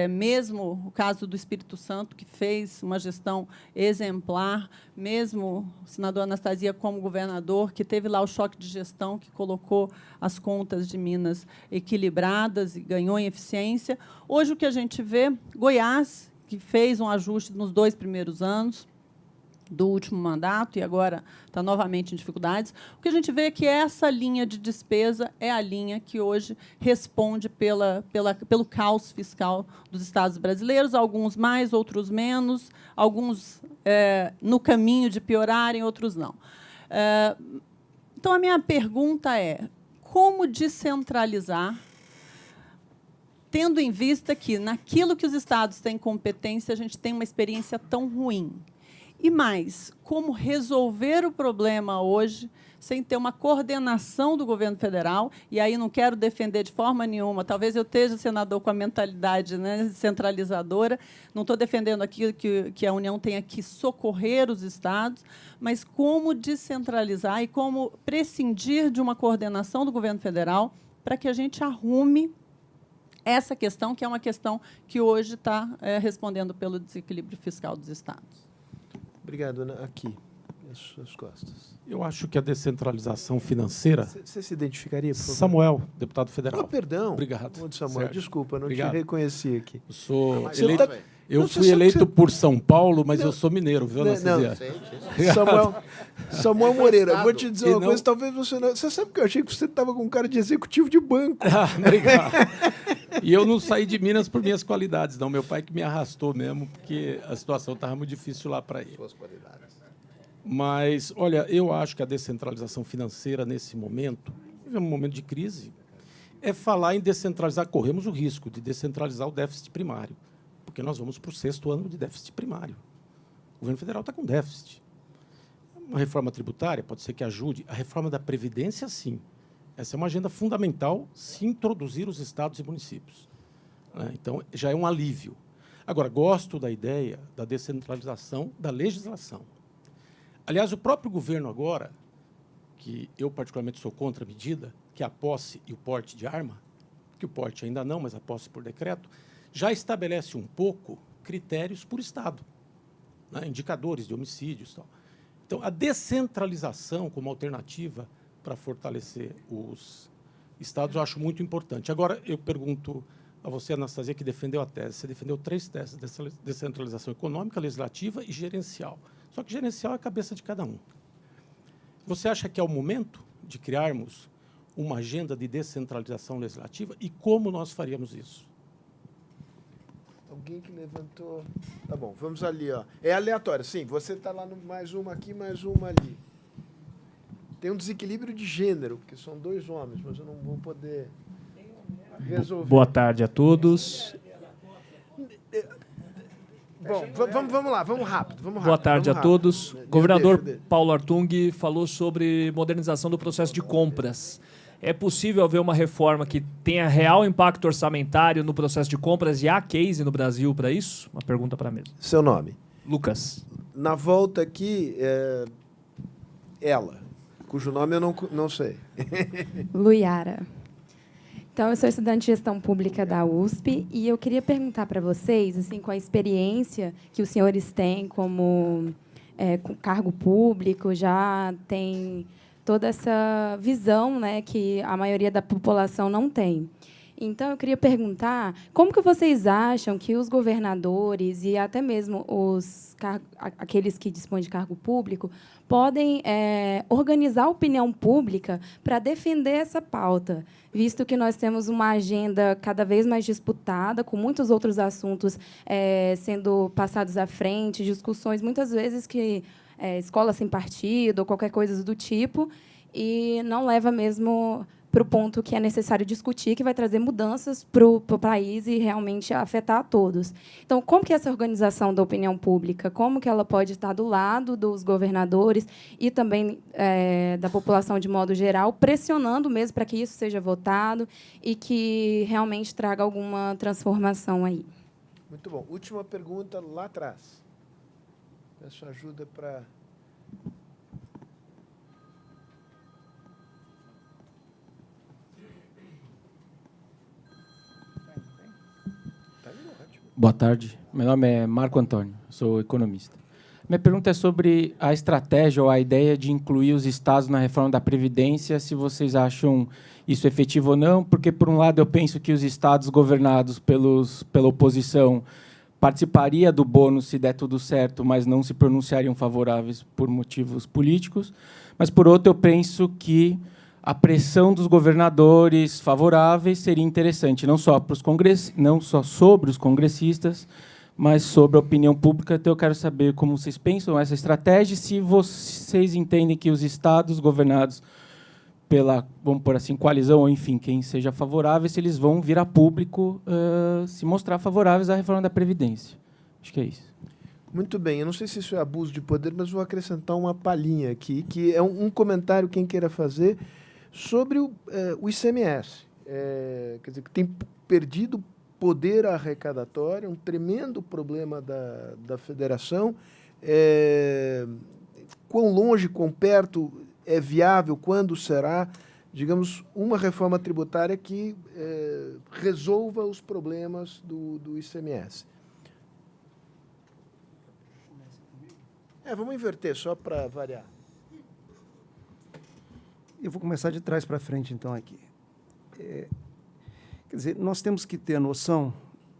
H: Mesmo o caso do Espírito Santo, que fez uma gestão exemplar, mesmo o senador Anastasia como governador, que teve lá o choque de gestão, que colocou as contas de Minas equilibradas e ganhou em eficiência. Hoje, o que a gente vê, Goiás, que fez um ajuste nos 2 primeiros anos do último mandato e agora está novamente em dificuldades, o que a gente vê é que essa linha de despesa é a linha que hoje responde pelo caos fiscal dos estados brasileiros, alguns mais, outros menos, alguns no caminho de piorarem, outros não. Então, a minha pergunta é, como descentralizar, tendo em vista que, naquilo que os estados têm competência, a gente tem uma experiência tão ruim? E mais, como resolver o problema hoje sem ter uma coordenação do governo federal? E aí não quero defender de forma nenhuma, talvez eu esteja, senador, com a mentalidade, né, centralizadora, não estou defendendo aqui que a União tenha que socorrer os estados, mas como descentralizar e como prescindir de uma coordenação do governo federal para que a gente arrume essa questão, que é uma questão que hoje está respondendo pelo desequilíbrio fiscal dos estados.
A: Obrigado, Ana. Aqui, as suas costas.
I: Eu acho que a descentralização financeira...
A: Você se identificaria, por favor?
I: Samuel, deputado federal.
A: Perdão.
I: Obrigado.
A: Samuel,
I: Sérgio.
A: desculpa, não
I: Obrigado.
A: te reconheci aqui.
I: Eu sou
A: Você
I: eleito...
A: tá-
I: Eu
A: Não,
I: fui
A: você
I: eleito
A: sabe que
I: por São Paulo, mas eu sou mineiro, viu,
A: Não,
I: Anastasia?
A: Samuel Moreira, eu vou te dizer
I: E
A: uma
I: não-
A: coisa, talvez você não... Você sabe que eu achei que você estava com cara de executivo de banco.
I: Obrigado. E eu não saí de Minas por minhas qualidades, não. Meu pai que me arrastou mesmo, porque a situação estava muito difícil lá para ele.
F: Suas qualidades.
I: Mas, olha, eu acho que a descentralização financeira, nesse momento, é um momento de crise, é falar em descentralizar. Corremos o risco de descentralizar o déficit primário, porque nós vamos para o 6º ano de déficit primário. O governo federal está com déficit. Uma reforma tributária pode ser que ajude. A reforma da Previdência, sim. Essa é uma agenda fundamental, se introduzir os estados e municípios. Então, já é um alívio. Agora, gosto da ideia da descentralização da legislação. Aliás, o próprio governo agora, que eu particularmente sou contra a medida, que é a posse e o porte de arma, que o porte ainda não, mas a posse por decreto, já estabelece um pouco critérios por Estado, né, indicadores de homicídios e tal. Então, a descentralização como alternativa para fortalecer os estados eu acho muito importante. Agora, eu pergunto a você, Anastasia, que defendeu a tese. Você defendeu 3 teses: descentralização econômica, legislativa e gerencial. Só que gerencial é a cabeça de cada um. Você acha que é o momento de criarmos uma agenda de descentralização legislativa e como nós faríamos isso?
A: Alguém que levantou... Tá bom, vamos ali, ó. É aleatório, sim. Você está lá no mais uma aqui, mais uma ali. Tem um desequilíbrio de gênero, porque são 2 homens, mas eu não vou poder resolver.
J: Boa tarde a todos.
A: Bom, vamos lá, vamos rápido.
J: Boa tarde a todos. Governador Paulo Artung falou sobre modernização do processo de compras. É possível haver uma reforma que tenha real impacto orçamentário no processo de compras e há case no Brasil para isso? Uma pergunta para a mesa.
A: Seu nome?
J: Lucas.
A: Na volta aqui, ela, cujo nome eu não sei.
K: Luiara. Então, eu sou estudante de gestão pública da USP e eu queria perguntar para vocês, assim, com a experiência que os senhores têm como com cargo público, já tem toda essa visão, né, que a maioria da população não tem. Então, eu queria perguntar como que vocês acham que os governadores e até mesmo aqueles que dispõem de cargo público podem organizar a opinião pública para defender essa pauta, visto que nós temos uma agenda cada vez mais disputada, com muitos outros assuntos sendo passados à frente, discussões, muitas vezes, que escola sem partido ou qualquer coisa do tipo, e não leva mesmo para o ponto que é necessário discutir, que vai trazer mudanças para o país e realmente afetar a todos. Então, como que essa organização da opinião pública, como que ela pode estar do lado dos governadores e também da população de modo geral, pressionando mesmo para que isso seja votado e que realmente traga alguma transformação aí?
A: Muito bom. Última pergunta lá atrás. Peço ajuda para...
L: Boa tarde. Meu nome é Marco Antônio, sou economista. Minha pergunta é sobre a estratégia ou a ideia de incluir os estados na reforma da Previdência, se vocês acham isso efetivo ou não, porque, por um lado, eu penso que os estados governados pela oposição participaria do bônus se der tudo certo, mas não se pronunciariam favoráveis por motivos políticos. Mas, por outro, eu penso que a pressão dos governadores favoráveis seria interessante, não só sobre os congressistas, mas sobre a opinião pública. Então, eu quero saber como vocês pensam essa estratégia, se vocês entendem que os estados governados pela, vamos por assim, coalizão, ou enfim, quem seja favorável, se eles vão vir a público se mostrar favoráveis à reforma da Previdência. Acho que é isso.
A: Muito bem. Eu não sei se isso é abuso de poder, mas vou acrescentar uma palhinha aqui, que é um comentário, quem queira fazer, sobre o ICMS, quer dizer, que tem perdido poder arrecadatório, um tremendo problema da federação. Quão longe, quão perto é viável, quando será, digamos, uma reforma tributária que resolva os problemas do ICMS. Vamos inverter, só para variar.
G: Eu vou começar de trás para frente, então, aqui. Quer dizer, nós temos que ter noção,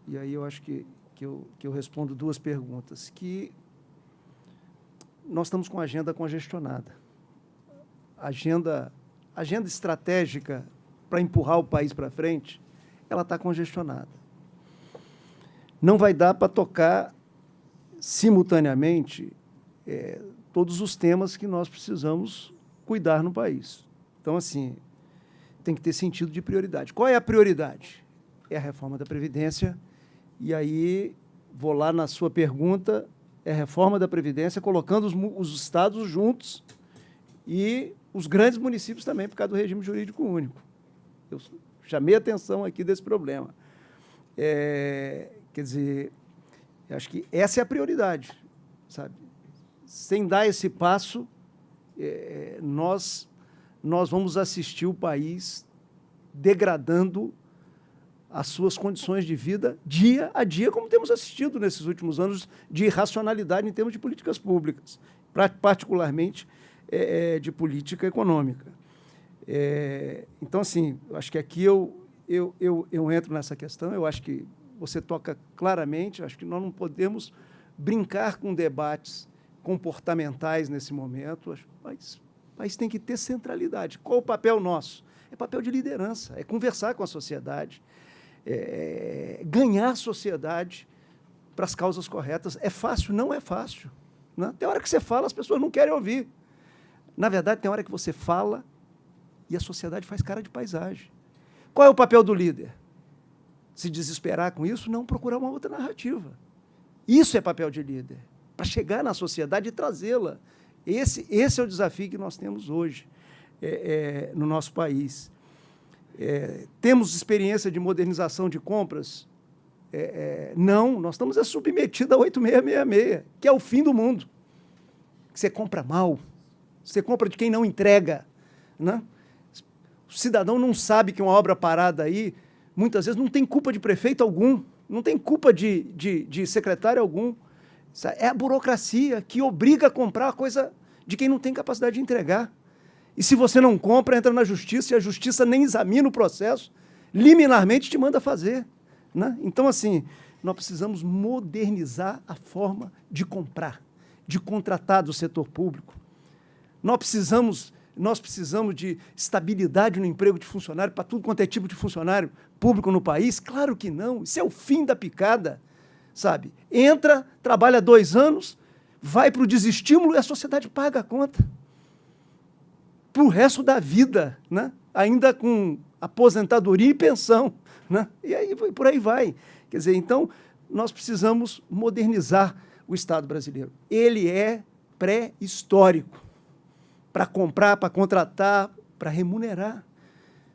G: e aí eu acho que eu respondo 2 perguntas, que nós estamos com a agenda congestionada. A agenda estratégica para empurrar o país para frente, ela está congestionada. Não vai dar para tocar simultaneamente todos os temas que nós precisamos cuidar no país. Então, assim, tem que ter sentido de prioridade. Qual é a prioridade? É a reforma da Previdência. E aí, vou lá na sua pergunta, é a reforma da Previdência, colocando os estados juntos e os grandes municípios também, por causa do regime jurídico único. Eu chamei a atenção aqui desse problema. Quer dizer, eu acho que essa é a prioridade, sabe? Sem dar esse passo, nós vamos assistir o país degradando as suas condições de vida dia a dia, como temos assistido nesses últimos anos de irracionalidade em termos de políticas públicas, particularmente de política econômica. Então, assim, eu acho que aqui eu entro nessa questão, eu acho que você toca claramente, eu acho que nós não podemos brincar com debates comportamentais nesse momento, mas o país tem que ter centralidade. Qual o papel nosso? É papel de liderança, é conversar com a sociedade, ganhar a sociedade para as causas corretas. É fácil? Não é fácil. Né? Tem hora que você fala, as pessoas não querem ouvir. Na verdade, tem hora que você fala e a sociedade faz cara de paisagem. Qual é o papel do líder? Se desesperar com isso? Não, procurar uma outra narrativa. Isso é papel de líder, para chegar na sociedade e trazê-la. Esse é o desafio que nós temos hoje no nosso país. Temos experiência de modernização de compras? Não, nós estamos submetidos a 8666, que é o fim do mundo. Você compra mal, você compra de quem não entrega, né? O cidadão não sabe que uma obra parada aí, muitas vezes, não tem culpa de prefeito algum, não tem culpa de secretário algum. É a burocracia que obriga a comprar a coisa de quem não tem capacidade de entregar. E se você não compra, entra na justiça, e a justiça nem examina o processo, liminarmente te manda fazer, né? Então, assim, nós precisamos modernizar a forma de comprar, de contratar do setor público. Nós precisamos de estabilidade no emprego de funcionário para tudo quanto é tipo de funcionário público no país? Claro que não. Isso é o fim da picada, sabe? Entra, trabalha 2 anos, vai para o desestímulo e a sociedade paga a conta. Para o resto da vida, né? Ainda com aposentadoria e pensão, né? E aí, por aí vai. Quer dizer, então, nós precisamos modernizar o Estado brasileiro. Ele é pré-histórico para comprar, para contratar, para remunerar.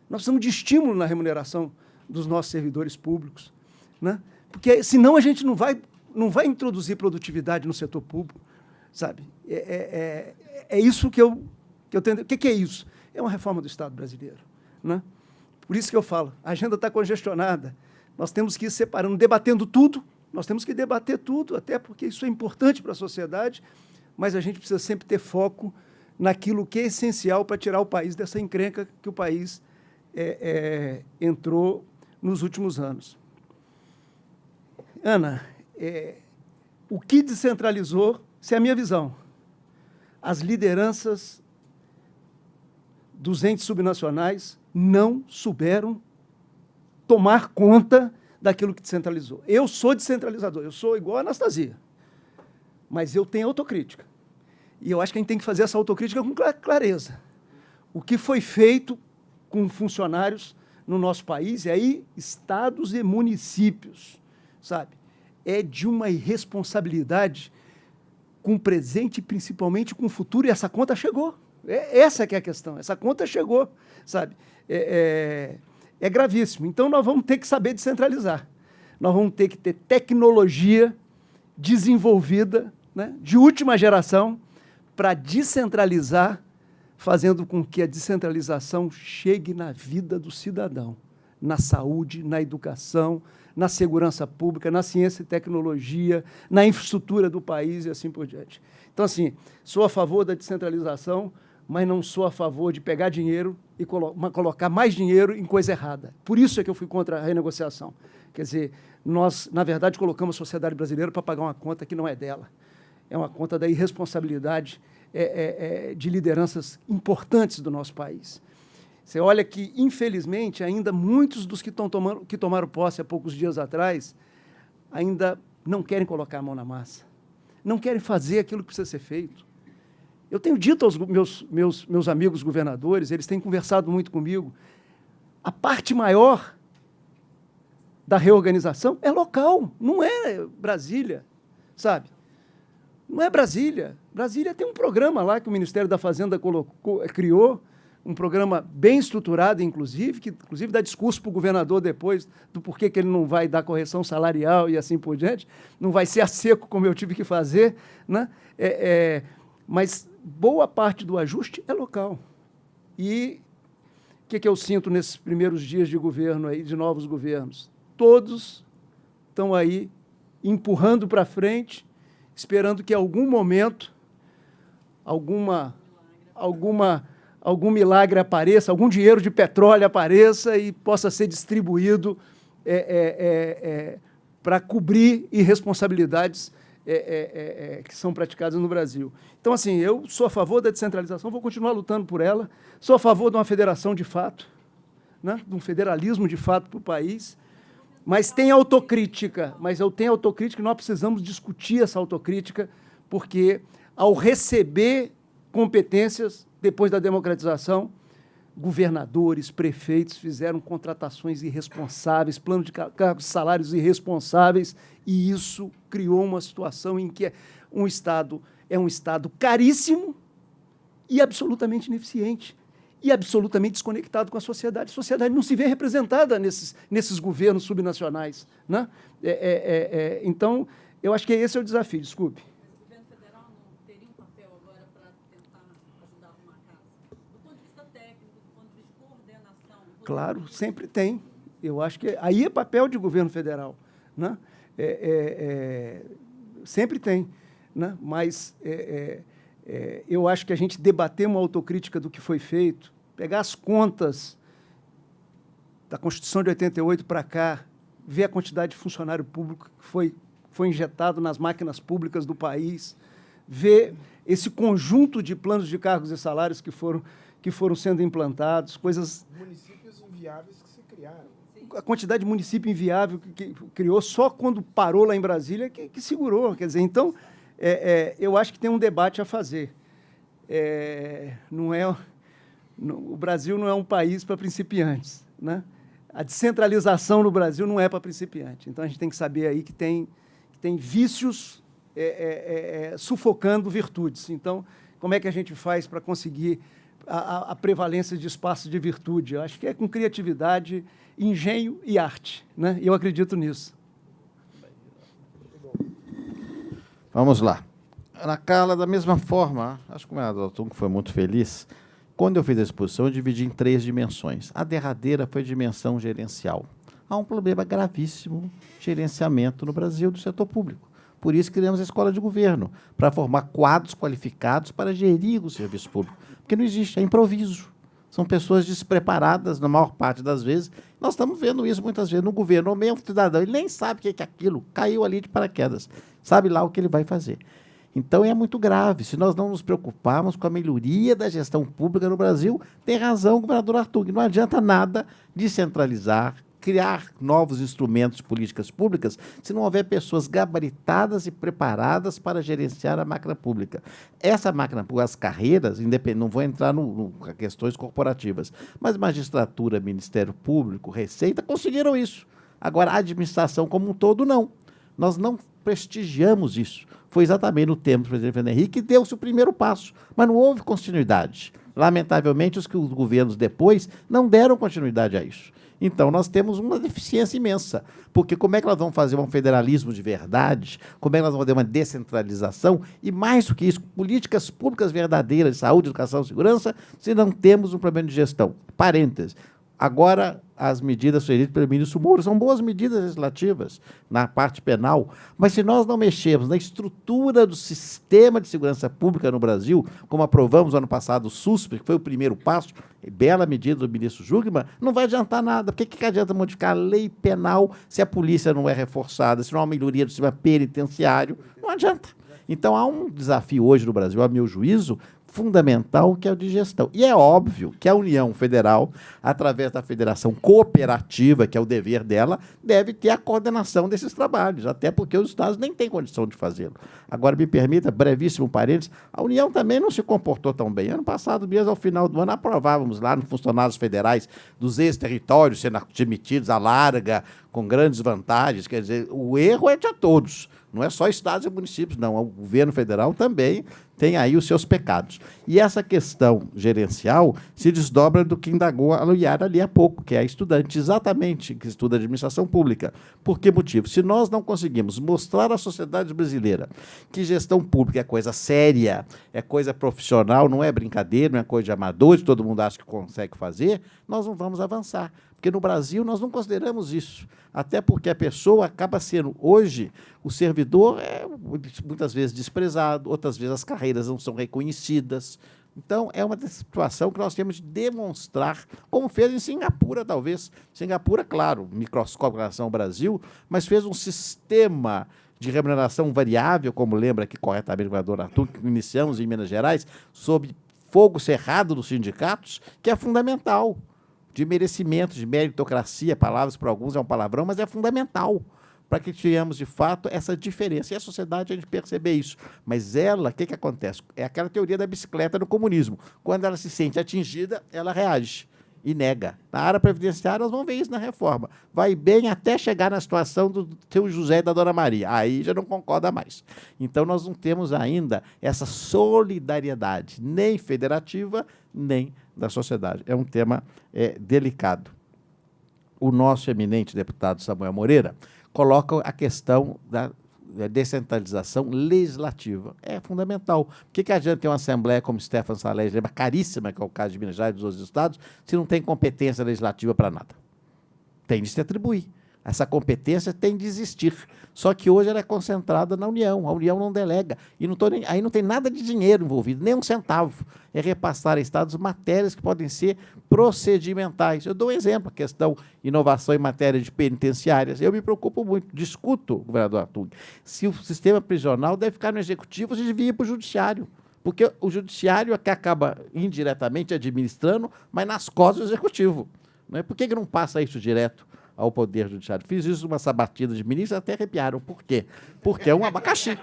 G: Nós precisamos de estímulo na remuneração dos nossos servidores públicos, né? Porque, senão, a gente não vai introduzir produtividade no setor público, sabe? É isso que eu tenho. O que é isso? É uma reforma do Estado brasileiro, né? Por isso que eu falo, a agenda está congestionada, nós temos que ir separando, debatendo tudo, nós temos que debater tudo, até porque isso é importante para a sociedade, mas a gente precisa sempre ter foco naquilo que é essencial para tirar o país dessa encrenca que o país entrou nos últimos anos. Ana, o que descentralizou, essa é a minha visão, as lideranças dos entes subnacionais não souberam tomar conta daquilo que descentralizou. Eu sou descentralizador, eu sou igual a Anastasia, mas eu tenho autocrítica. E eu acho que a gente tem que fazer essa autocrítica com clareza. O que foi feito com funcionários no nosso país, e aí estados e municípios, sabe? É de uma irresponsabilidade com o presente e principalmente com o futuro, e essa conta chegou. Essa que é a questão, essa conta chegou, sabe? É gravíssimo. Então, nós vamos ter que saber descentralizar. Nós vamos ter que ter tecnologia desenvolvida, né, de última geração, para descentralizar, fazendo com que a descentralização chegue na vida do cidadão, na saúde, na educação, na segurança pública, na ciência e tecnologia, na infraestrutura do país e assim por diante. Então, assim, sou a favor da descentralização, mas não sou a favor de pegar dinheiro e colocar mais dinheiro em coisa errada. Por isso é que eu fui contra a renegociação. Quer dizer, nós, na verdade, colocamos a sociedade brasileira para pagar uma conta que não é dela. É uma conta da irresponsabilidade de lideranças importantes do nosso país. Você olha que, infelizmente, ainda muitos dos que tomaram posse há poucos dias atrás ainda não querem colocar a mão na massa, não querem fazer aquilo que precisa ser feito. Eu tenho dito aos meus amigos governadores, eles têm conversado muito comigo, a parte maior da reorganização é local, não é Brasília, sabe? Não é Brasília. Brasília tem um programa lá que o Ministério da Fazenda criou, um programa bem estruturado, inclusive, que inclusive dá discurso para o governador depois do porquê que ele não vai dar correção salarial e assim por diante, não vai ser a seco como eu tive que fazer, né? Mas boa parte do ajuste é local. E o que eu sinto nesses primeiros dias de governo, aí, de novos governos? Todos estão aí empurrando para frente, esperando que, em algum momento, algum milagre apareça, algum dinheiro de petróleo apareça e possa ser distribuído para cobrir irresponsabilidades que são praticadas no Brasil. Então, assim, eu sou a favor da descentralização, vou continuar lutando por ela, sou a favor de uma federação de fato, né, de um federalismo de fato para o país, mas tem autocrítica, e nós precisamos discutir essa autocrítica, porque, ao receber competências, depois da democratização, governadores, prefeitos fizeram contratações irresponsáveis, planos de cargos de salários irresponsáveis, e isso criou uma situação em que um Estado é um Estado caríssimo e absolutamente ineficiente, e absolutamente desconectado com a sociedade. A sociedade não se vê representada nesses governos subnacionais, né? Então, eu acho que esse é o desafio. Desculpe.
H: O governo federal não teria um papel agora para tentar ajudar a arrumar a casa? Do ponto de vista técnico, do ponto de vista de coordenação?
G: Claro, sempre tem. Eu acho que aí é papel de governo federal, né? Sempre tem, né? Mas eu acho que a gente debater uma autocrítica do que foi feito, pegar as contas da Constituição de 88 para cá, ver a quantidade de funcionário público que foi injetado nas máquinas públicas do país, ver esse conjunto de planos de cargos e salários que foram sendo implantados, coisas...
A: Municípios inviáveis que se criaram.
G: A quantidade de município inviável que criou, só quando parou lá em Brasília que segurou. Quer dizer, então, eu acho que tem um debate a fazer. O Brasil não é um país para principiantes, né? A descentralização no Brasil não é para principiante. Então, a gente tem que saber aí que tem vícios sufocando virtudes. Então, como é que a gente faz para conseguir a prevalência de espaço de virtude? Eu acho que é com criatividade, engenho e arte, né? Eu acredito nisso.
F: Vamos lá. Ana Carla, da mesma forma, acho que o governador Artung foi muito feliz. Quando eu fiz a exposição, eu dividi em 3 dimensões. A derradeira foi a dimensão gerencial. Há um problema gravíssimo de gerenciamento no Brasil do setor público. Por isso criamos a escola de governo, para formar quadros qualificados para gerir o serviço público. Porque não existe, é improviso. São pessoas despreparadas, na maior parte das vezes. Nós estamos vendo isso muitas vezes no governo. O mesmo cidadão, ele nem sabe o que é aquilo, caiu ali de paraquedas. Sabe lá o que ele vai fazer. Então, é muito grave. Se nós não nos preocuparmos com a melhoria da gestão pública no Brasil, tem razão o governador Artung. Não adianta nada descentralizar, criar novos instrumentos de políticas públicas, se não houver pessoas gabaritadas e preparadas para gerenciar a máquina pública. Essa máquina pública, as carreiras, não vou entrar em questões corporativas, mas magistratura, Ministério Público, Receita, conseguiram isso. Agora, a administração como um todo, não. Nós não prestigiamos isso. Foi exatamente no tempo do presidente Fernando Henrique que deu-se o primeiro passo, mas não houve continuidade. Lamentavelmente, os governos depois não deram continuidade a isso. Então, nós temos uma deficiência imensa, porque como é que nós vamos fazer um federalismo de verdade, como é que nós vamos fazer uma descentralização, e mais do que isso, políticas públicas verdadeiras de saúde, educação e segurança, se não temos um problema de gestão. Parênteses. Agora, as medidas sugeridas pelo ministro Moura são boas medidas legislativas na parte penal, mas se nós não mexermos na estrutura do sistema de segurança pública no Brasil, como aprovamos ano passado o SUSP, que foi o primeiro passo, bela medida do ministro Jungmann, não vai adiantar nada. Por que adianta modificar a lei penal se a polícia não é reforçada, se não há uma melhoria do sistema penitenciário? Não adianta. Então, há um desafio hoje no Brasil, a meu juízo, fundamental, que é o de gestão. E é óbvio que a União Federal, através da Federação Cooperativa, que é o dever dela, deve ter a coordenação desses trabalhos, até porque os Estados nem têm condição de fazê-lo. Agora, me permita, brevíssimo parênteses, a União também não se comportou tão bem. Ano passado, mesmo ao final do ano, aprovávamos lá nos funcionários federais dos ex-territórios sendo admitidos à larga, com grandes vantagens. Quer dizer, o erro é de todos. Não é só estados e municípios, não. O governo federal também tem aí os seus pecados. E essa questão gerencial se desdobra do que indagou a Luiara ali há pouco, que é a estudante, exatamente, que estuda administração pública. Por que motivo? Se nós não conseguimos mostrar à sociedade brasileira que gestão pública é coisa séria, é coisa profissional, não é brincadeira, não é coisa de amadores, todo mundo acha que consegue fazer, nós não vamos avançar. Porque no Brasil nós não consideramos isso. Até porque a pessoa acaba sendo, hoje, o servidor é muitas vezes desprezado, outras vezes as carreiras não são reconhecidas. Então, é uma situação que nós temos de demonstrar, como fez em Singapura, talvez. Singapura, claro, microscópico em relação ao Brasil, mas fez um sistema de remuneração variável, como lembra aqui corretamente o governador Artung, que iniciamos em Minas Gerais, sob fogo cerrado dos sindicatos, que é fundamental. De merecimento, de meritocracia, palavras para alguns é um palavrão, mas é fundamental. para que tenhamos, de fato, essa diferença. E a sociedade, a gente perceber isso. Mas ela, o que acontece? É aquela teoria da bicicleta no comunismo. Quando ela se sente atingida, ela reage e nega. Na área previdenciária, nós vamos ver isso na reforma. Vai bem até chegar na situação do seu José e da Dona Maria. Aí já não concorda mais. Então, nós não temos ainda essa solidariedade, nem federativa, nem da sociedade. É um tema delicado. O nosso eminente deputado Samuel Moreira coloca a questão da descentralização legislativa. É fundamental. Por que adianta ter uma Assembleia como Stefan Salles, lembra, caríssima, que é o caso de Minas Gerais e dos outros estados, se não tem competência legislativa para nada? Tem de se atribuir. Essa competência tem de existir. Só que hoje ela é concentrada na União. A União não delega. E aí não tem nada de dinheiro envolvido, nem um centavo. É repassar a estados matérias que podem ser procedimentais. Eu dou um exemplo, a questão inovação em matéria de penitenciárias. Eu me preocupo muito, discuto, governador Artung, se o sistema prisional deve ficar no executivo ou se devia ir para o judiciário. Porque o judiciário é que acaba indiretamente administrando, mas nas costas do executivo. Não é? Por que não passa isso direto ao Poder Judiciário? Fiz isso numa sabatina de ministros, até arrepiaram. Por quê? Porque é um abacaxi.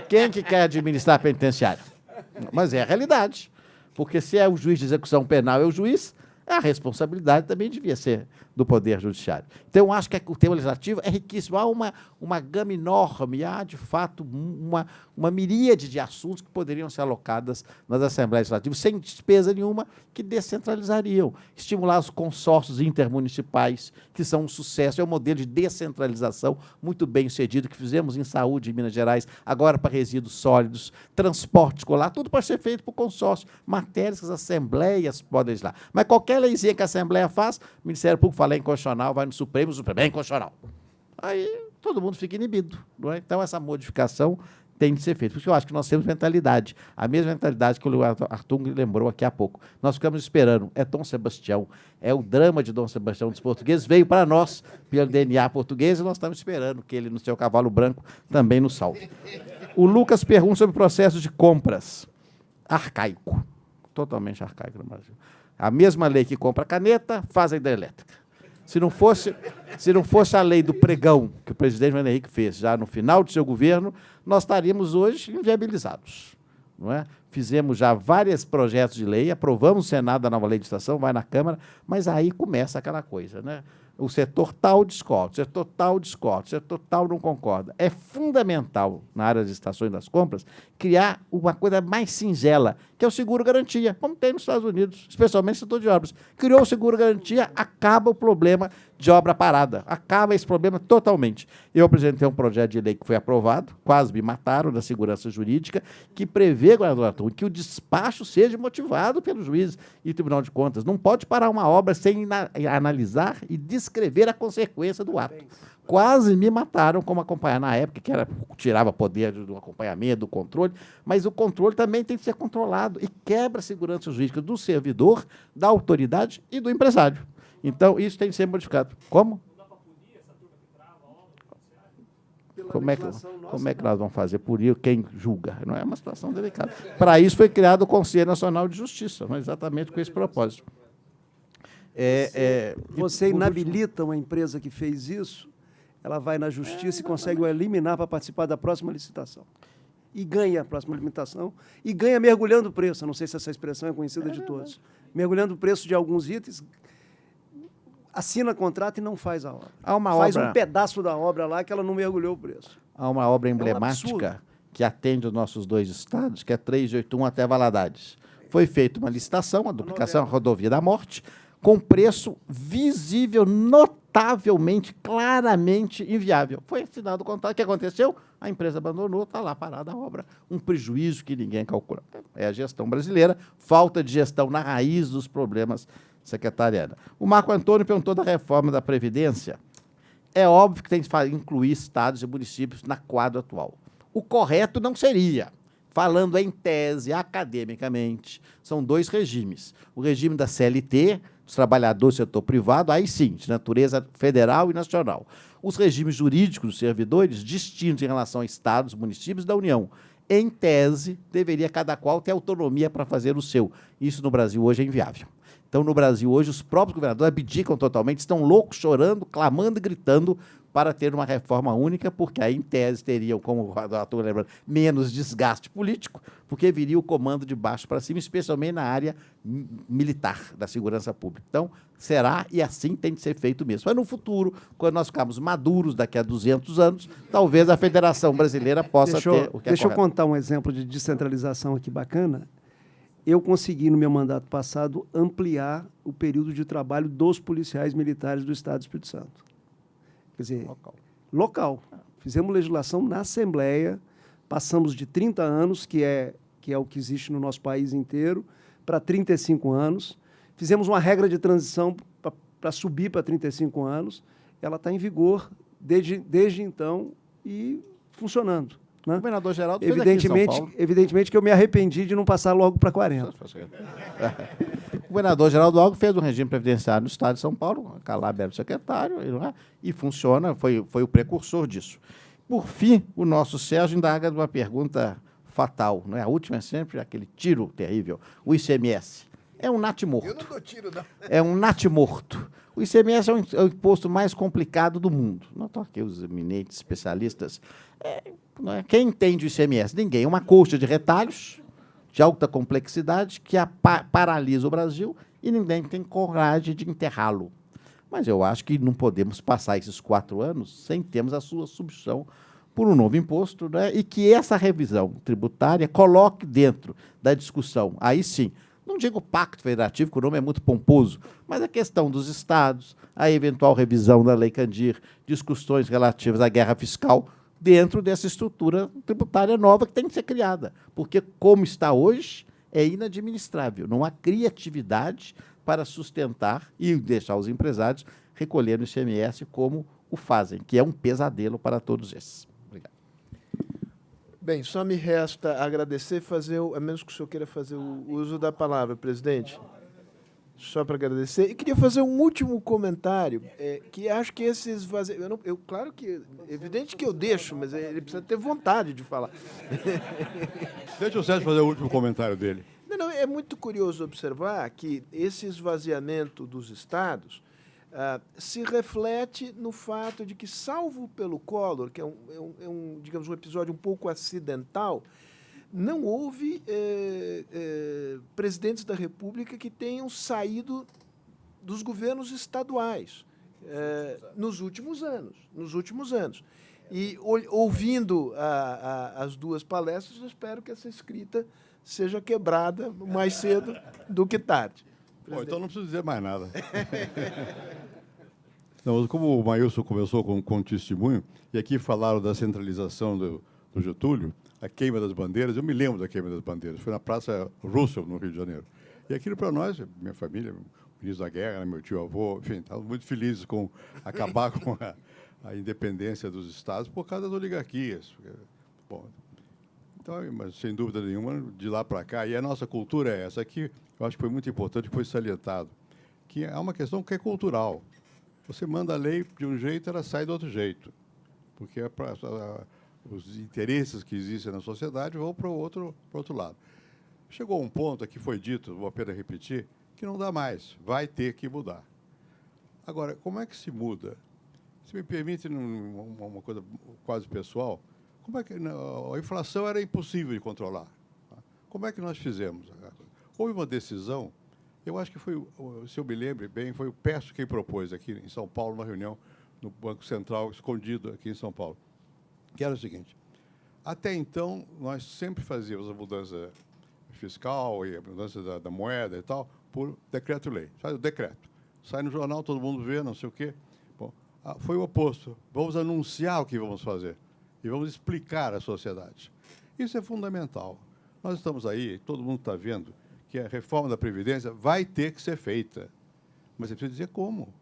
F: Quem que quer administrar a penitenciária? Mas é a realidade. Porque se é o juiz de execução penal, é o juiz, a responsabilidade também devia ser do Poder Judiciário. Então, eu acho que o tema legislativo é riquíssimo. Há uma gama enorme, há, de fato, uma miríade de assuntos que poderiam ser alocadas nas Assembleias Legislativas, sem despesa nenhuma, que descentralizariam. Estimular os consórcios intermunicipais, que são um sucesso. É um modelo de descentralização muito bem sucedido, que fizemos em saúde em Minas Gerais, agora para resíduos sólidos, transporte escolar, tudo pode ser feito por consórcio. Matérias que as assembleias podem legislar. Mas qualquer leizinha que a Assembleia faz, o Ministério Público fala é inconstitucional, vai no Supremo, o Supremo é inconstitucional. Aí todo mundo fica inibido. Não é? Então, essa modificação tem de ser feita. Por isso que eu acho que nós temos mentalidade. A mesma mentalidade que o Artung lembrou aqui há pouco. Nós ficamos esperando. É Dom Sebastião. É o drama de Dom Sebastião dos portugueses. Veio para nós pelo DNA português e nós estamos esperando que ele, no seu cavalo branco, também nos salve. O Lucas pergunta sobre o processo de compras. Arcaico. Totalmente arcaico no Brasil. A mesma lei que compra a caneta, faz a hidrelétrica. Se não fosse a lei do pregão que o presidente Fernando Henrique fez já no final do seu governo, nós estaríamos hoje inviabilizados. Não é? Fizemos já vários projetos de lei, aprovamos no Senado a nova legislação, vai na Câmara, mas aí começa aquela coisa, né? O setor tal discorda, o setor tal discorda, o setor tal não concorda. É fundamental, na área das estações das compras, criar uma coisa mais singela, que é o seguro-garantia, como tem nos Estados Unidos, especialmente no setor de obras. Criou o seguro-garantia, acaba o problema de obra parada, acaba esse problema totalmente. Eu apresentei um projeto de lei que foi aprovado, quase me mataram, da segurança jurídica, que prevê, governador Artung, que o despacho seja motivado pelo juiz e Tribunal de Contas. Não pode parar uma obra sem analisar e descrever a consequência do ato. Quase me mataram como acompanhar na época, que tirava poder do acompanhamento, do controle, mas o controle também tem que ser controlado e quebra a segurança jurídica do servidor, da autoridade e do empresário. Então, isso tem que ser modificado. Como? Como é que nós vamos fazer? Punir quem julga? Não é uma situação delicada. Para isso foi criado o Conselho Nacional de Justiça, mas exatamente com esse propósito.
G: Você inabilita uma empresa que fez isso, ela vai na justiça e consegue o eliminar para participar da próxima licitação. E ganha a próxima limitação, e ganha mergulhando o preço. Eu não sei se essa expressão é conhecida de todos. Mergulhando o preço de alguns itens, assina contrato e não faz a obra. Faz um pedaço da obra lá que ela não mergulhou o preço.
F: Há uma obra emblemática que atende os nossos dois estados, que é 381 até Valadares. Foi feita uma licitação, a duplicação da Rodovia da Morte, com preço visível, notavelmente, claramente inviável. Foi assinado o contrato. O que aconteceu? A empresa abandonou, está lá parada a obra. Um prejuízo que ninguém calcula. É a gestão brasileira, falta de gestão na raiz dos problemas secretariana. O Marco Antônio perguntou da reforma da Previdência. É óbvio que tem que incluir estados e municípios na quadra atual. O correto não seria, falando em tese, academicamente, são dois regimes. O regime da CLT, dos trabalhadores do setor privado, aí sim, de natureza federal e nacional. Os regimes jurídicos dos servidores, distintos em relação a estados, municípios da União. Em tese, deveria cada qual ter autonomia para fazer o seu. Isso no Brasil hoje é inviável. Então, no Brasil hoje, os próprios governadores abdicam totalmente, estão loucos, chorando, clamando e gritando para ter uma reforma única, porque aí, em tese, teriam, como o Arthur lembra, menos desgaste político, porque viria o comando de baixo para cima, especialmente na área militar da segurança pública. Então, será e assim tem de ser feito mesmo. Mas, no futuro, quando nós ficarmos maduros, daqui a 200 anos, talvez a Federação Brasileira possa ter o que é
G: Deixa eu
F: correto.
G: contar um exemplo de descentralização aqui bacana. Eu consegui, no meu mandato passado, ampliar o período de trabalho dos policiais militares do Estado do Espírito Santo. Quer dizer, local. Fizemos legislação na Assembleia, passamos de 30 anos, que é o que existe no nosso país inteiro, para 35 anos. Fizemos uma regra de transição para subir para 35 anos. Ela está em vigor desde então e funcionando. Né?
F: O governador Geraldo fez aqui em São Paulo.
G: Evidentemente que eu me arrependi de não passar logo para 40.
F: O governador Geraldo Alckmin fez um regime previdenciário no Estado de São Paulo, a Calab era o secretário, e funciona, foi o precursor disso. Por fim, o nosso Sérgio indaga uma pergunta fatal, não é? A última é sempre aquele tiro terrível, o ICMS. É um natimorto.
A: Eu não dou tiro, não.
F: É um natimorto. O ICMS é o imposto mais complicado do mundo. Não estou aqui os eminentes especialistas. Quem entende o ICMS? Ninguém. É uma coxa de retalhos de alta complexidade que paralisa o Brasil e ninguém tem coragem de enterrá-lo. Mas eu acho que não podemos passar esses 4 anos sem termos a sua substituição por um novo imposto, né? E que essa revisão tributária coloque dentro da discussão, aí sim, não digo pacto federativo, que o nome é muito pomposo, mas a questão dos estados, a eventual revisão da Lei Candir, discussões relativas à guerra fiscal, dentro dessa estrutura tributária nova que tem que ser criada. Porque, como está hoje, é inadministrável. Não há criatividade para sustentar e deixar os empresários recolhendo o ICMS como o fazem, que é um pesadelo para todos esses. Obrigado.
A: Bem, só me resta agradecer, a menos que o senhor queira fazer o uso da palavra, presidente. Só para agradecer. E queria fazer um último comentário, que acho que esse esvaziamento... Claro que... É evidente que eu deixo, mas ele precisa ter vontade de falar.
M: Deixa o Sérgio fazer o último comentário dele.
A: Não, é muito curioso observar que esse esvaziamento dos estados se reflete no fato de que, salvo pelo Collor, que é digamos, um episódio um pouco acidental, não houve presidentes da República que tenham saído dos governos estaduais nos últimos anos. E, ouvindo as duas palestras, eu espero que essa escrita seja quebrada mais cedo do que tarde.
M: Bom, então não preciso dizer mais nada. Não, como o Maílson começou com um testemunho, e aqui falaram da centralização do Getúlio, a queima das bandeiras, eu me lembro da queima das bandeiras, foi na Praça Roosevelt, no Rio de Janeiro. E aquilo, para nós, minha família, o ministro da Guerra, meu tio-avô, enfim, estavam muito felizes com acabar com a independência dos estados por causa das oligarquias. Bom, então, mas, sem dúvida nenhuma, de lá para cá, e a nossa cultura é essa aqui, eu acho que foi muito importante, que foi salientado, que é uma questão que é cultural. Você manda a lei de um jeito, ela sai do outro jeito, porque os interesses que existem na sociedade vão para o outro lado. Chegou um ponto, aqui foi dito, vou apenas repetir, que não dá mais, vai ter que mudar. Agora, como é que se muda? Se me permite uma coisa quase pessoal, como é que a inflação era impossível de controlar? Como é que nós fizemos? Houve uma decisão, eu acho que foi, se eu me lembro bem, foi o Peço quem propôs aqui em São Paulo, uma reunião no Banco Central, escondido aqui em São Paulo, que era o seguinte: até então, nós sempre fazíamos a mudança fiscal e a mudança da moeda e tal por decreto-lei. Sai o decreto. Sai no jornal, todo mundo vê, não sei o quê. Bom, foi o oposto. Vamos anunciar o que vamos fazer e vamos explicar à sociedade. Isso é fundamental. Nós estamos aí, todo mundo está vendo que a reforma da Previdência vai ter que ser feita. Mas é preciso dizer como.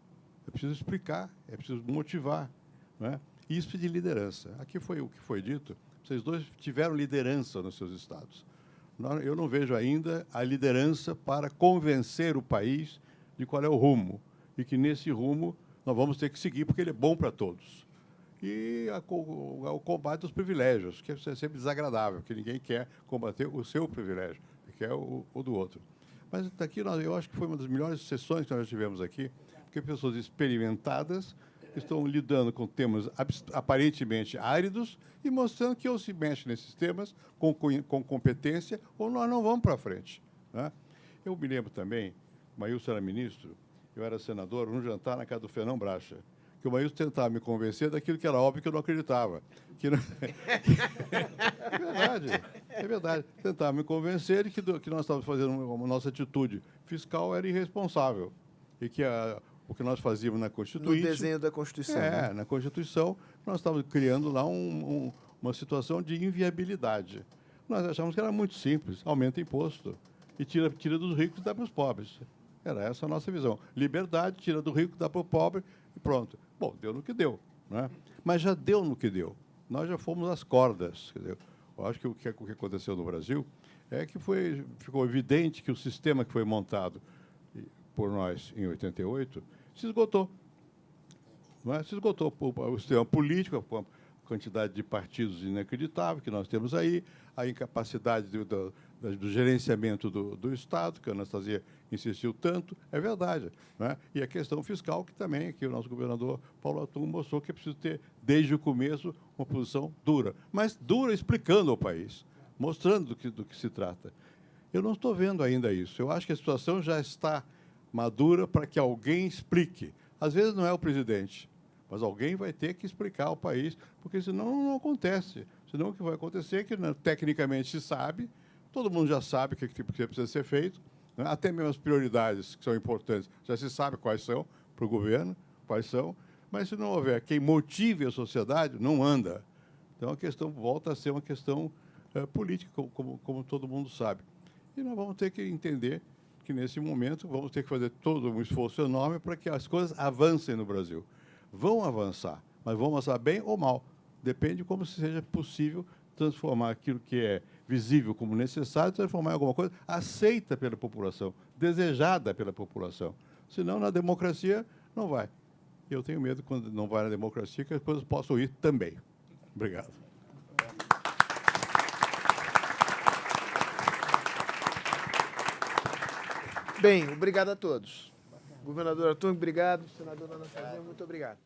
M: É preciso explicar, é preciso motivar. Não é? Isso de liderança. Aqui foi o que foi dito. Vocês dois tiveram liderança nos seus estados. Eu não vejo ainda a liderança para convencer o país de qual é o rumo. E que, nesse rumo, nós vamos ter que seguir, porque ele é bom para todos. E o combate dos privilégios, que é sempre desagradável, que ninguém quer combater o seu privilégio, que é o do outro. Mas daqui eu acho que foi uma das melhores sessões que nós tivemos aqui, porque pessoas experimentadas estão lidando com temas aparentemente áridos e mostrando que ou se mexe nesses temas com competência ou nós não vamos para frente, né? Eu me lembro também, o Maílson era ministro, eu era senador, um jantar na casa do Fernão Bracha, que o Maílson tentava me convencer daquilo que era óbvio que eu não acreditava. Que não... É verdade. Tentava me convencer de que nós estávamos fazendo uma nossa atitude fiscal era irresponsável e que o que nós fazíamos na Constituinte...
A: No desenho da Constituição. Né?
M: Na Constituição, nós estávamos criando lá uma situação de inviabilidade. Nós achávamos que era muito simples, aumenta imposto e tira dos ricos e dá para os pobres. Era essa a nossa visão. Liberdade, tira do rico, dá para o pobre e pronto. Bom, deu no que deu, né? Mas já deu no que deu. Nós já fomos às cordas. Quer dizer, eu acho que o que aconteceu no Brasil é que ficou evidente que o sistema que foi montado por nós em 88 se esgotou. Não é? Se esgotou o sistema político, a quantidade de partidos inacreditável que nós temos aí, a incapacidade do gerenciamento do Estado, que a Anastasia insistiu tanto, é verdade, né? E a questão fiscal, que também aqui o nosso governador Paulo Artung mostrou que é preciso ter, desde o começo, uma posição dura. Mas dura explicando ao país, mostrando do que se trata. Eu não estou vendo ainda isso. Eu acho que a situação já está madura para que alguém explique. Às vezes não é o presidente, mas alguém vai ter que explicar ao país, porque senão não acontece. Senão o que vai acontecer é que, né, tecnicamente se sabe, todo mundo já sabe o que precisa ser feito, né? Até mesmo as prioridades que são importantes, já se sabe quais são para o governo, quais são, mas se não houver quem motive a sociedade, não anda. Então a questão volta a ser uma questão política, como todo mundo sabe. E nós vamos ter que entender que, nesse momento, vamos ter que fazer todo um esforço enorme para que as coisas avancem no Brasil. Vão avançar, mas vão avançar bem ou mal. Depende de como seja possível transformar aquilo que é visível como necessário, transformar em alguma coisa aceita pela população, desejada pela população. Senão, na democracia, não vai. Eu tenho medo, quando não vai na democracia, que as coisas possam ir também. Obrigado.
A: Bem, obrigado a todos. Governador Artung, obrigado. Senador Anastasia, muito obrigado.